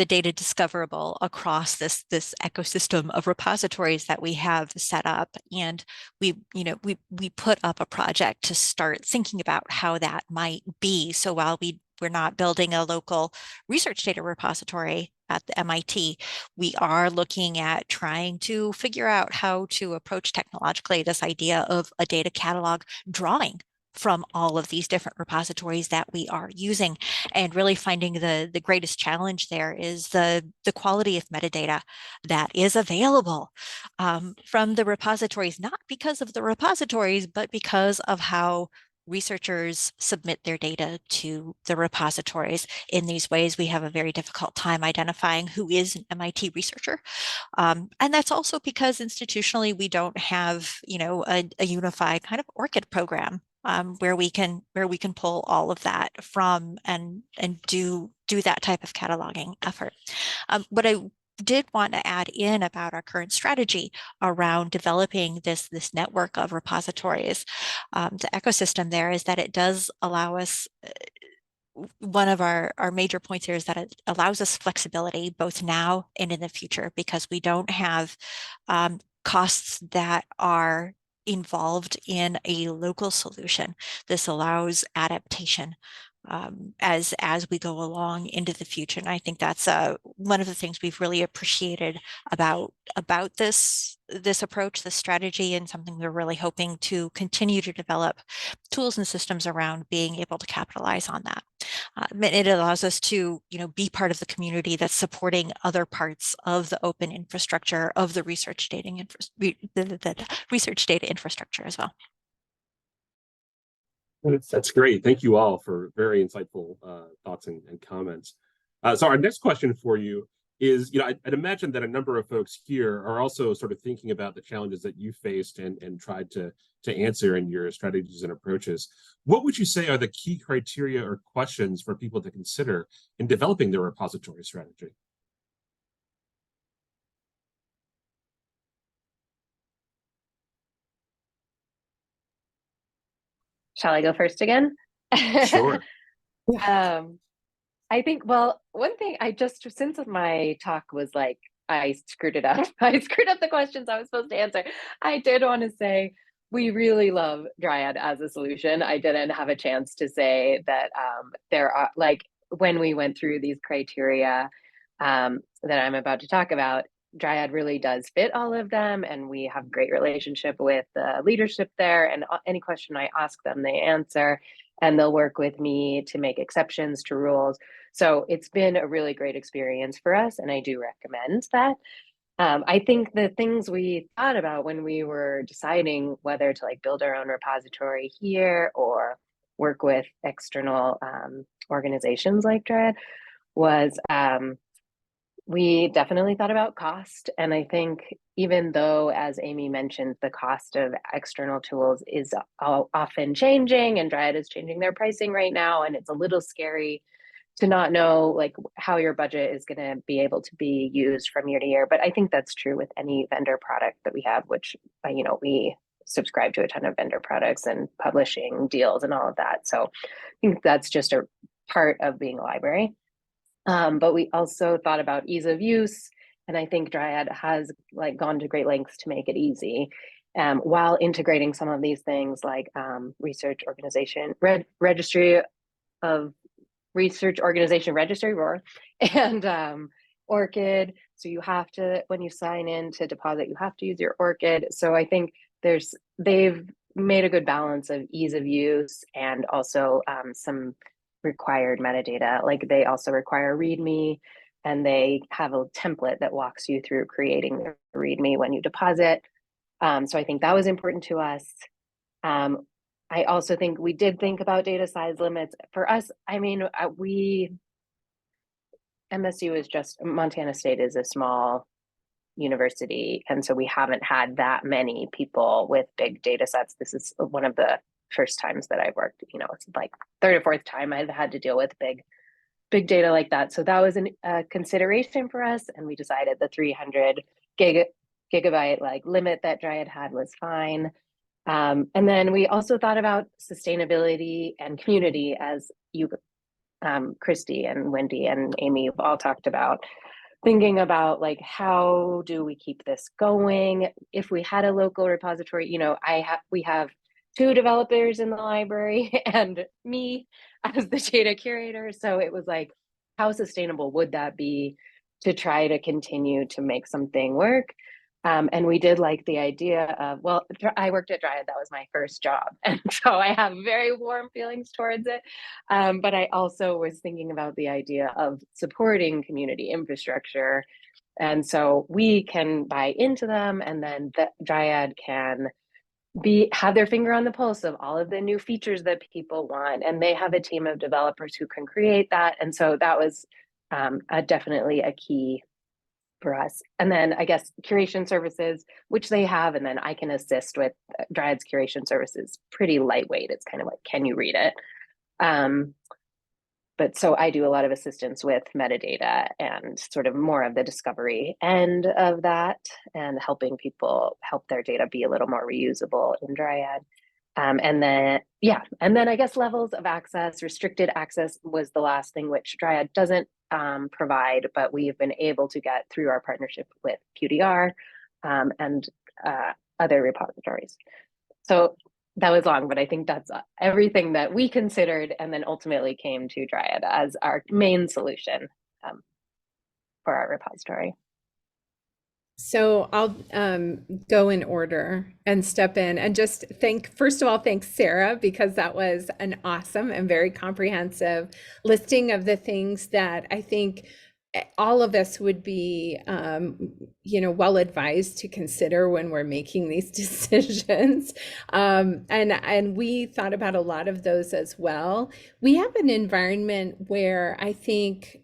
data discoverable across this ecosystem of repositories that we have set up. And we put up a project to start thinking about how that might be. So while we're not building a local research data repository at the MIT, we are looking at trying to figure out how to approach technologically this idea of a data catalog drawing from all of these different repositories that we are using, and really finding the greatest challenge there is the quality of metadata that is available from the repositories, not because of the repositories, but because of how researchers submit their data to the repositories. In these ways, we have a very difficult time identifying who is an MIT researcher. And that's also because institutionally, we don't have, you know, a unified kind of ORCID program where we can pull all of that from and do that type of cataloging effort. What I did want to add in about our current strategy around developing this network of repositories, the ecosystem there, is that it does allow us, one of our major points here is that it allows us flexibility both now and in the future, because we don't have costs that are involved in a local solution. This allows adaptation as we go along into the future. And I think that's one of the things we've really appreciated about this approach, this strategy, and something we're really hoping to continue to develop tools and systems around being able to capitalize on that. It allows us to, be part of the community that's supporting other parts of the open infrastructure of the research data infrastructure as well. That's great. Thank you all for very insightful thoughts and comments. So our next question for you is, I'd imagine that a number of folks here are also sort of thinking about the challenges that you faced and tried to answer in your strategies and approaches. What would you say are the key criteria or questions for people to consider in developing their repository strategy? Shall I go first again? Sure. I think, well, one thing since my talk was like, I screwed it up. I screwed up the questions I was supposed to answer. I did want to say, we really love Dryad as a solution. I didn't have a chance to say that there are, like, when we went through these criteria that I'm about to talk about, Dryad really does fit all of them, and we have great relationship with the leadership there, and any question I ask them, they answer, and they'll work with me to make exceptions to rules. So it's been a really great experience for us, and I do recommend that. I think the things we thought about when we were deciding whether to build our own repository here or work with external organizations like Dryad was we definitely thought about cost. And I think even though, as Amy mentioned, the cost of external tools is often changing, and Dryad is changing their pricing right now, and it's a little scary to not know how your budget is going to be able to be used from year to year. But I think that's true with any vendor product that we have, which, we subscribe to a ton of vendor products and publishing deals and all of that. So I think that's just a part of being a library. But we also thought about ease of use, and I think Dryad has gone to great lengths to make it easy, while integrating some of these things like research organization registry of research organization registry ROR and ORCID. So you have to, when you sign in to deposit, you have to use your ORCID. So I think they've made a good balance of ease of use and also some required metadata. They also require README, and they have a template that walks you through creating the README when you deposit. So I think that was important to us. I also think we did think about data size limits. For us, MSU is Montana State is a small university, and so we haven't had that many people with big data sets. This is one of the first times that I've worked, it's third or fourth time I've had to deal with big data like that. So that was a consideration for us, and we decided the 300 gigabyte limit that Dryad had was fine. And then we also thought about sustainability and community, as you, Kristi and Wendy and Amy have all talked about, thinking about how do we keep this going? If we had a local repository, we have 2 developers in the library and me as the data curator. So it was how sustainable would that be to try to continue to make something work? And we did like the idea of, well, I worked at Dryad, that was my first job. And so I have very warm feelings towards it. But I also was thinking about the idea of supporting community infrastructure. And so we can buy into them, and then the Dryad can have their finger on the pulse of all of the new features that people want. And they have a team of developers who can create that. And so that was definitely a key for us. And then I guess curation services, which they have, and then I can assist with Dryad's curation services, pretty lightweight. It's kind of can you read it? But so I do a lot of assistance with metadata and sort of more of the discovery end of that, and helping people help their data be a little more reusable in Dryad. And then I guess levels of access, restricted access was the last thing, which Dryad doesn't provide, but we've been able to get through our partnership with QDR and other repositories. So that was long, but I think that's everything that we considered and then ultimately came to Dryad as our main solution for our repository. So I'll go in order and step in and just first of all, thanks Sarah, because that was an awesome and very comprehensive listing of the things that I think all of us would be, well advised to consider when we're making these decisions. And we thought about a lot of those as well. We have an environment where I think,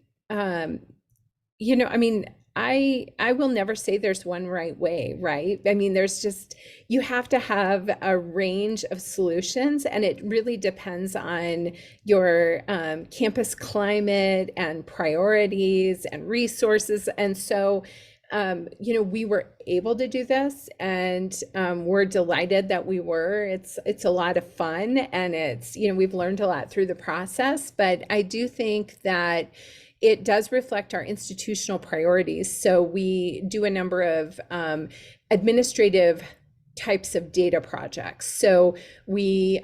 I will never say there's one right way, right? I mean, you have to have a range of solutions, and it really depends on your campus climate and priorities and resources. And so, we were able to do this, and we're delighted that we were. It's a lot of fun, and we've learned a lot through the process, but I do think that it does reflect our institutional priorities. So we do a number of administrative types of data projects. So we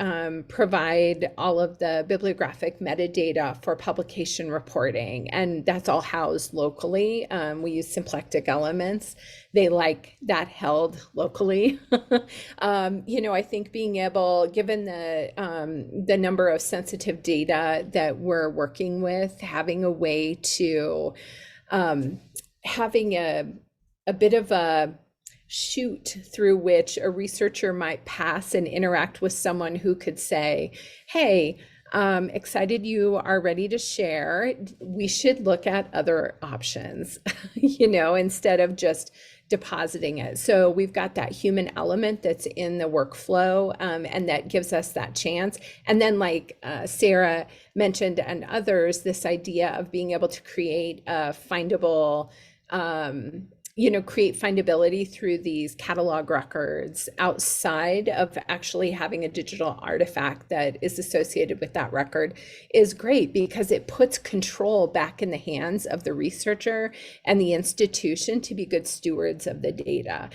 provide all of the bibliographic metadata for publication reporting, and that's all housed locally. We use symplectic elements. They like that held locally. I think being able, given the number of sensitive data that we're working with, having a way to having a bit of a chute through which a researcher might pass and interact with someone who could say, hey, excited you are ready to share. We should look at other options, instead of just depositing it. So we've got that human element that's in the workflow, and that gives us that chance. And then, like Sarah mentioned and others, this idea of being able to create a findable create findability through these catalog records outside of actually having a digital artifact that is associated with that record is great, because it puts control back in the hands of the researcher and the institution to be good stewards of the data.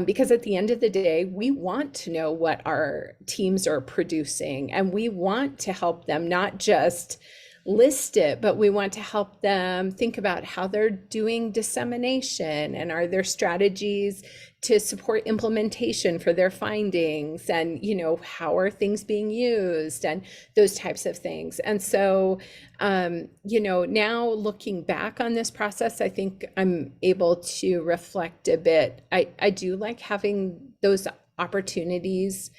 Because at the end of the day, we want to know what our teams are producing, and we want to help them not just list it, but we want to help them think about how they're doing dissemination, and are there strategies to support implementation for their findings, and how are things being used, and those types of things. And so now looking back on this process, I think I'm able to reflect a bit. I do like having those opportunities,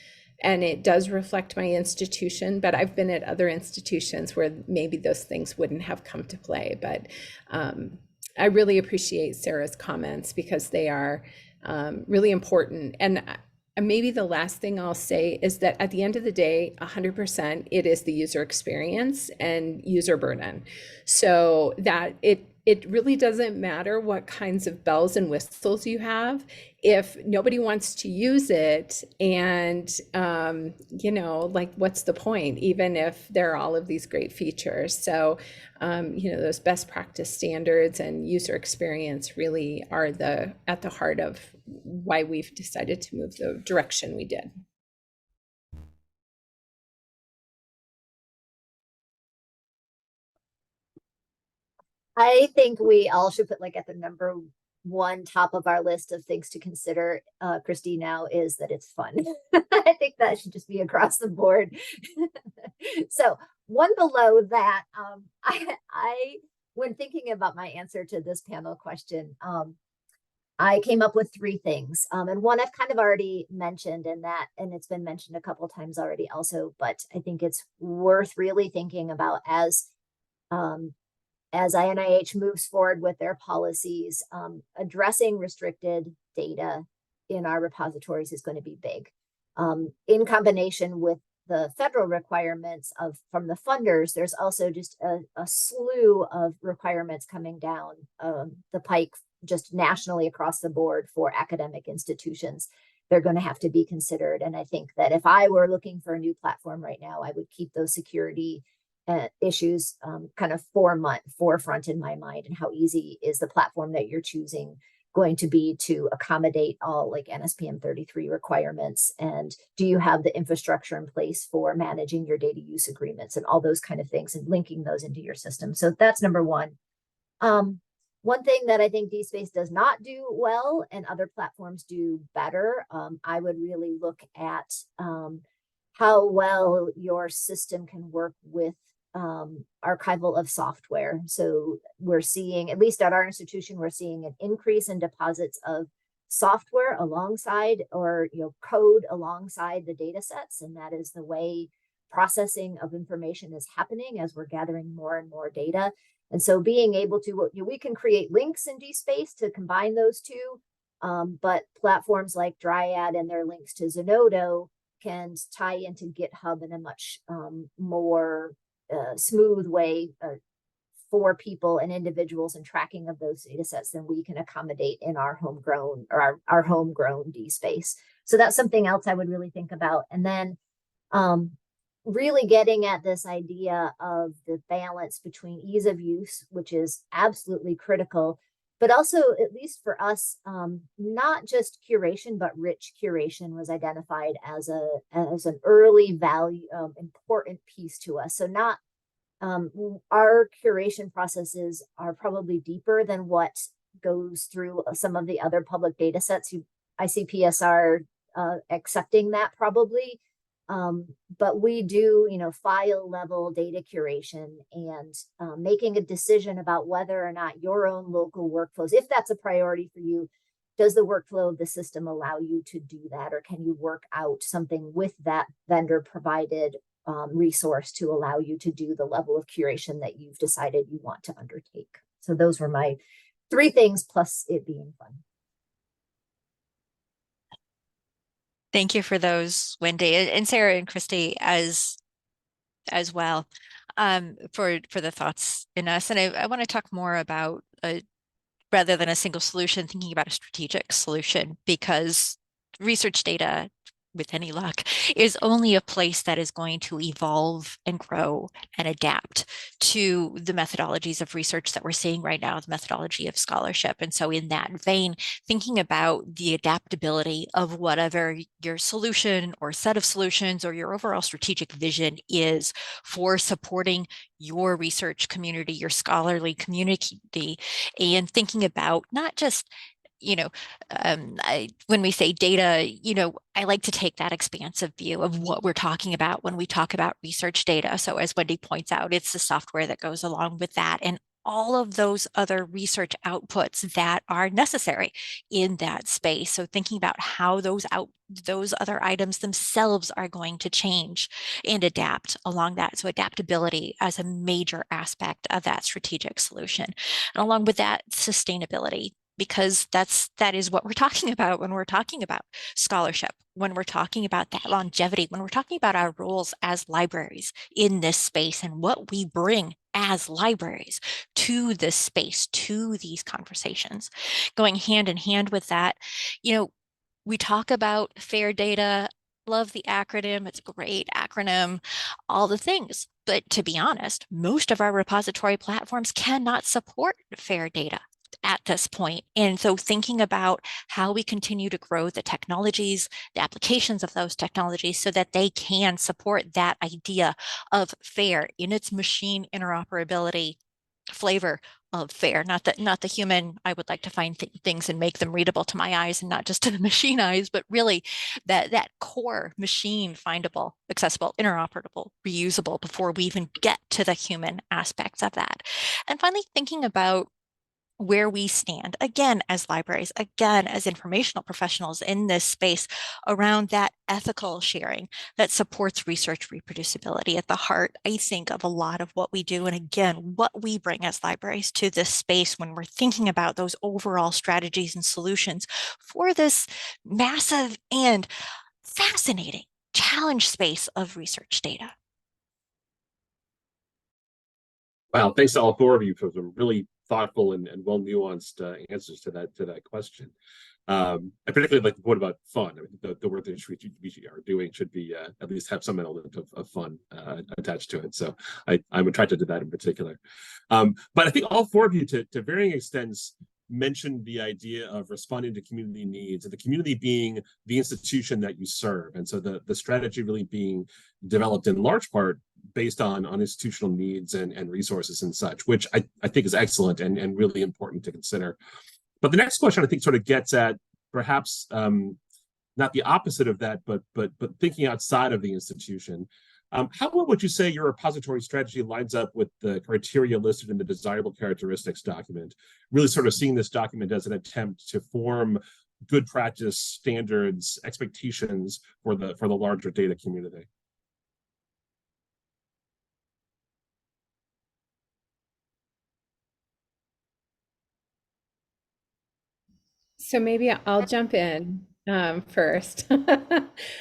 and it does reflect my institution, but I've been at other institutions where maybe those things wouldn't have come to play. But I really appreciate Sarah's comments, because they are really important. And maybe the last thing I'll say is that at the end of the day, 100%, it is the user experience and user burden. So that it really doesn't matter what kinds of bells and whistles you have if nobody wants to use it. And what's the point, even if there are all of these great features? So those best practice standards and user experience really are at the heart of why we've decided to move the direction we did. I think we all should put at the number one top of our list of things to consider, Kristi, now is that it's fun. I think that should just be across the board. So one below that, I when thinking about my answer to this panel question, I came up with three things. And one I've kind of already mentioned, and it's been mentioned a couple of times already also, but I think it's worth really thinking about as INIH moves forward with their policies. Addressing restricted data in our repositories is going to be big. In combination with the federal requirements from the funders, there's also just a slew of requirements coming down the pike, just nationally across the board for academic institutions. They're going to have to be considered. And I think that if I were looking for a new platform right now, I would keep those security issues kind of forefront in my mind, and how easy is the platform that you're choosing going to be to accommodate all like NSPM 33 requirements? And do you have the infrastructure in place for managing your data use agreements and all those kind of things and linking those into your system? So that's number one. One thing that I think DSpace does not do well and other platforms do better, I would really look at how well your system can work with archival of software. So we're seeing, at least at our institution, we're seeing an increase in deposits of software alongside, or code alongside the data sets, and that is the way processing of information is happening as we're gathering more and more data. And so being able to, we can create links in DSpace to combine those two, but platforms like Dryad and their links to Zenodo can tie into GitHub in a much more smooth way for people and individuals and tracking of those data sets than we can accommodate in our homegrown or our homegrown DSpace. So that's something else I would really think about. And then really getting at this idea of the balance between ease of use, which is absolutely critical, but also, at least for us, not just curation, but rich curation was identified as an early value, important piece to us. So not our curation processes are probably deeper than what goes through some of the other public data sets. ICPSR accepting that probably. But we do, file level data curation and making a decision about whether or not your own local workflows, if that's a priority for you, does the workflow of the system allow you to do that? Or can you work out something with that vendor provided resource to allow you to do the level of curation that you've decided you want to undertake? So those were my 3 things, plus it being fun. Thank you for those, Wendy, and Sarah and Kristi as well, for the thoughts in us. And I want to talk more about rather than a single solution, thinking about a strategic solution, because research data, with any luck, is only a place that is going to evolve and grow and adapt to the methodologies of research that we're seeing right now, the methodology of scholarship. And so in that vein, thinking about the adaptability of whatever your solution or set of solutions or your overall strategic vision is for supporting your research community, your scholarly community, and thinking about not just when we say data, I like to take that expansive view of what we're talking about when we talk about research data. So as Wendy points out, it's the software that goes along with that and all of those other research outputs that are necessary in that space. So thinking about how those other items themselves are going to change and adapt along that. So adaptability as a major aspect of that strategic solution. And along with that, sustainability, because that is what we're talking about when we're talking about scholarship, when we're talking about that longevity, when we're talking about our roles as libraries in this space and what we bring as libraries to this space, to these conversations. Going hand in hand with that, we talk about FAIR data, love the acronym, it's a great acronym, all the things. But to be honest, most of our repository platforms cannot support FAIR data at this point. And so thinking about how we continue to grow the technologies, the applications of those technologies so that they can support that idea of FAIR in its machine interoperability flavor of FAIR, not the human. I would like to find things and make them readable to my eyes and not just to the machine eyes, but really that core machine findable, accessible, interoperable, reusable before we even get to the human aspects of that. And finally, thinking about where we stand, again, as libraries, again, as informational professionals in this space around that ethical sharing that supports research reproducibility at the heart, I think, of a lot of what we do. And again, what we bring as libraries to this space when we're thinking about those overall strategies and solutions for this massive and fascinating challenge space of research data. Wow, thanks to all 4 of you for some really thoughtful and well nuanced answers to that question. I particularly like the point about fun. I mean, the work that we are doing should be at least have some element of fun attached to it. So I'm attracted to that in particular. But I think all 4 of you, to varying extents, mentioned the idea of responding to community needs, and the community being the institution that you serve. And so the strategy really being developed in large part based on institutional needs and resources and such, which I think is excellent and really important to consider. But the next question, I think, sort of gets at perhaps not the opposite of that, but thinking outside of the institution. How well would you say your repository strategy lines up with the criteria listed in the desirable characteristics document? Really sort of seeing this document as an attempt to form good practice standards, expectations for the larger data community. So maybe I'll jump in first.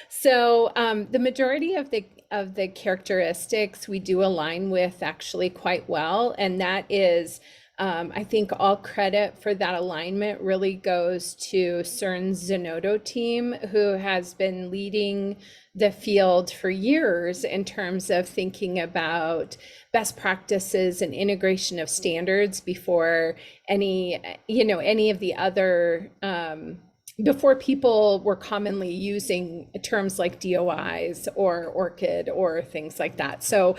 So the majority of the characteristics we do align with actually quite well, and that is, I think all credit for that alignment really goes to CERN's Zenodo team, who has been leading the field for years in terms of thinking about best practices and integration of standards before any of the other before people were commonly using terms like DOIs or ORCID or things like that. So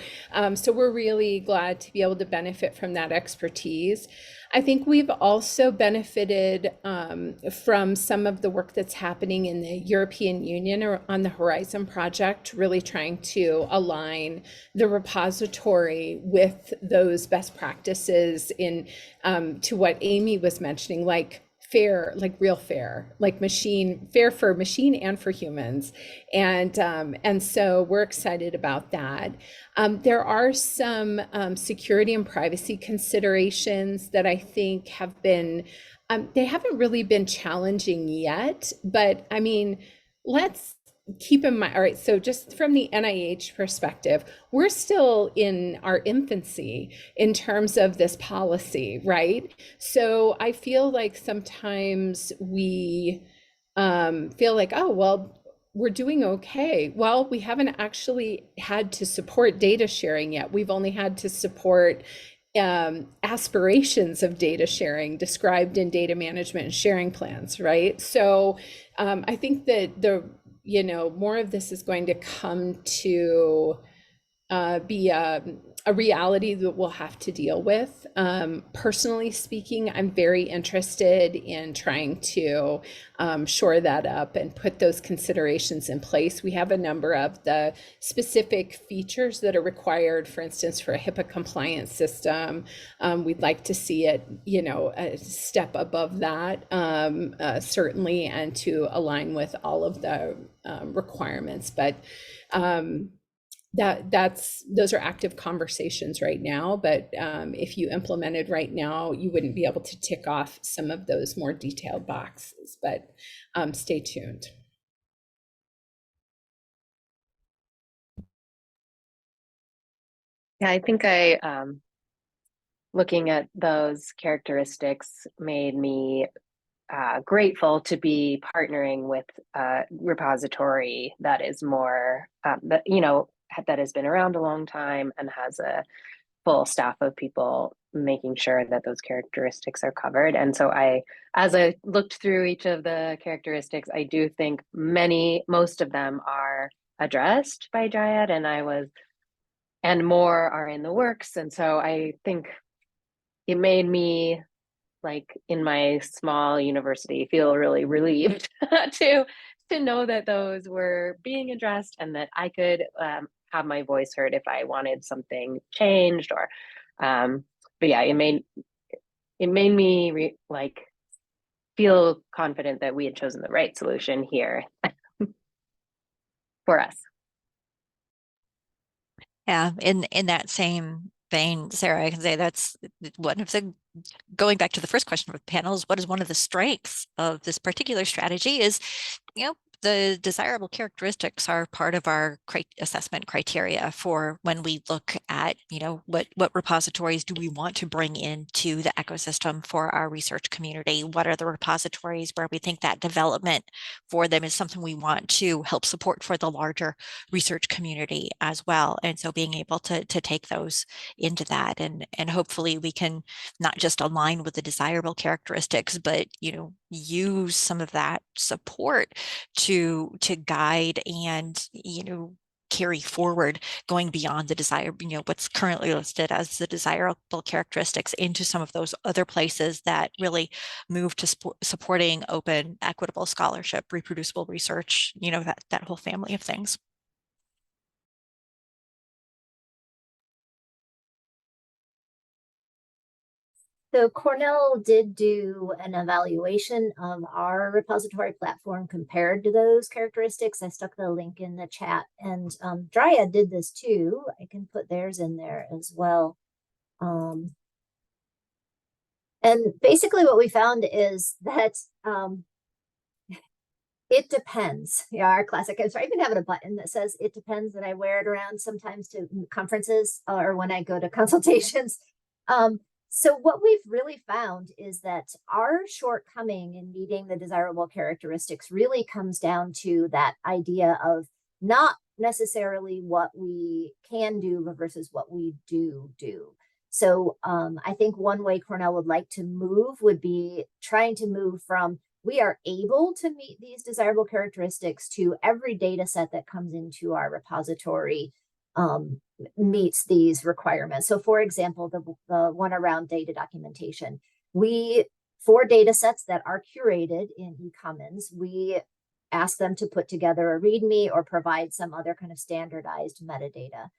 we're really glad to be able to benefit from that expertise. I think we've also benefited from some of the work that's happening in the European Union or on the Horizon project, really trying to align the repository with those best practices in to what Amy was mentioning, like fair, like real fair, like fair for machine and for humans. And so we're excited about that. There are some security and privacy considerations that I think have been, they haven't really been challenging yet, but I mean, let's keep in mind, all right, so just from the NIH perspective, we're still in our infancy in terms of this policy, right? So I feel like sometimes we feel like, oh, well, we're doing okay. Well, we haven't actually had to support data sharing yet. We've only had to support aspirations of data sharing described in data management and sharing plans, right? So I think that more of this is going to come to be a reality that we'll have to deal with. Personally speaking, I'm very interested in trying to shore that up and put those considerations in place. We have a number of the specific features that are required, for instance, for a HIPAA compliant system. We'd like to see it, a step above that, certainly, and to align with all of the requirements. But those are active conversations right now, but if you implemented right now, you wouldn't be able to tick off some of those more detailed boxes, but stay tuned. Yeah, I think looking at those characteristics made me grateful to be partnering with a repository that is more, that has been around a long time and has a full staff of people making sure that those characteristics are covered. And so as I looked through each of the characteristics, I do think most of them are addressed by Dryad, and more are in the works. And so I think it made me, like in my small university, feel really relieved to know that those were being addressed and that I could have my voice heard if I wanted something changed or but yeah, it made me feel confident that we had chosen the right solution here for us. Yeah, in that same vein, Sarah, I can say that's one of the, going back to the first question of the panels, what is one of the strengths of this particular strategy is, the desirable characteristics are part of our assessment criteria for when we look at, what repositories do we want to bring into the ecosystem for our research community? What are the repositories where we think that development for them is something we want to help support for the larger research community as well? And so being able to take those into that, and hopefully we can not just align with the desirable characteristics, but use some of that support to guide and carry forward, going beyond the desire, what's currently listed as the desirable characteristics into some of those other places that really move to supporting open, equitable scholarship, reproducible research, that whole family of things. So Cornell did do an evaluation of our repository platform compared to those characteristics. I stuck the link in the chat, and Dryad did this too. I can put theirs in there as well. And basically what we found is that it depends. Our classic answer. I even have a button that says it depends, that I wear it around sometimes to conferences or when I go to consultations. So what we've really found is that our shortcoming in meeting the desirable characteristics really comes down to that idea of not necessarily what we can do versus what we do. So I think one way Cornell would like to move would be trying to move from we are able to meet these desirable characteristics to every data set that comes into our repository meets these requirements. So for example, the one around data documentation, for data sets that are curated in eCommons, we ask them to put together a README or provide some other kind of standardized metadata.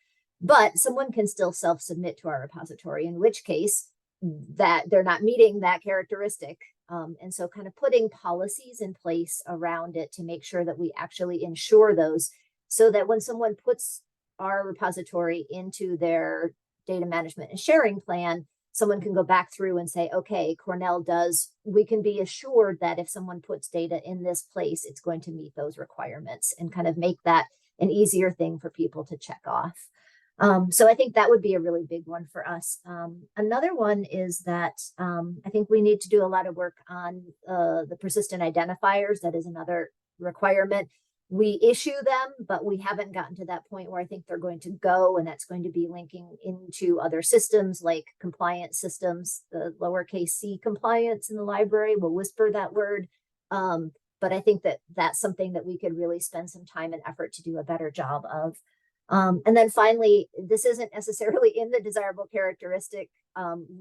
But someone can still self-submit to our repository, in which case that they're not meeting that characteristic. And so kind of putting policies in place around it to make sure that we actually ensure those, so that when someone puts our repository into their data management and sharing plan, someone can go back through and say, okay, Cornell we can be assured that if someone puts data in this place, it's going to meet those requirements, and kind of make that an easier thing for people to check off. So I think that would be a really big one for us. Another one is that I think we need to do a lot of work on the persistent identifiers. That is another requirement. We issue them, but we haven't gotten to that point where I think they're going to go, and that's going to be linking into other systems like compliance systems. The lowercase c compliance in the library will whisper that word. But I think that that's something that we could really spend some time and effort to do a better job of. And then finally, this isn't necessarily in the desirable characteristic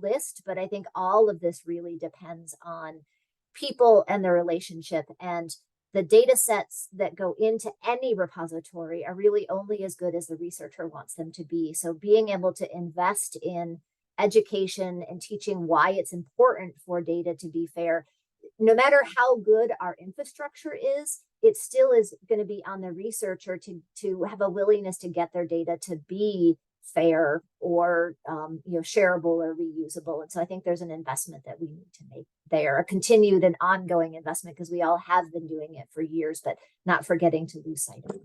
list, but I think all of this really depends on people and the relationship. And the data sets that go into any repository are really only as good as the researcher wants them to be. So being able to invest in education and teaching why it's important for data to be fair, no matter how good our infrastructure is, it still is going to be on the researcher to have a willingness to get their data to be fair or shareable or reusable. And so I think there's an investment that we need to make there, a continued and ongoing investment, because we all have been doing it for years, but not forgetting to lose sight of it.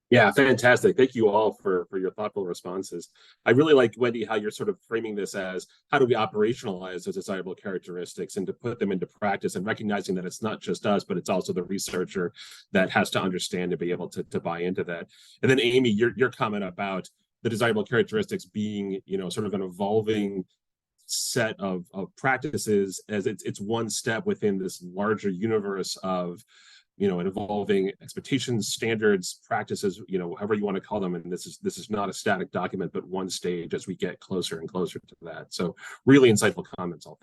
Yeah, fantastic. Thank you all for your thoughtful responses. I really like, Wendy, how you're sort of framing this as how do we operationalize those desirable characteristics and to put them into practice, and recognizing that it's not just us, but it's also the researcher that has to understand to be able to buy into that. And then Amy, your comment about the desirable characteristics being, sort of an evolving set of practices, as it's one step within this larger universe of and evolving expectations, standards, practices, however you want to call them. And this is not a static document, but one stage as we get closer and closer to that. So really insightful comments, all.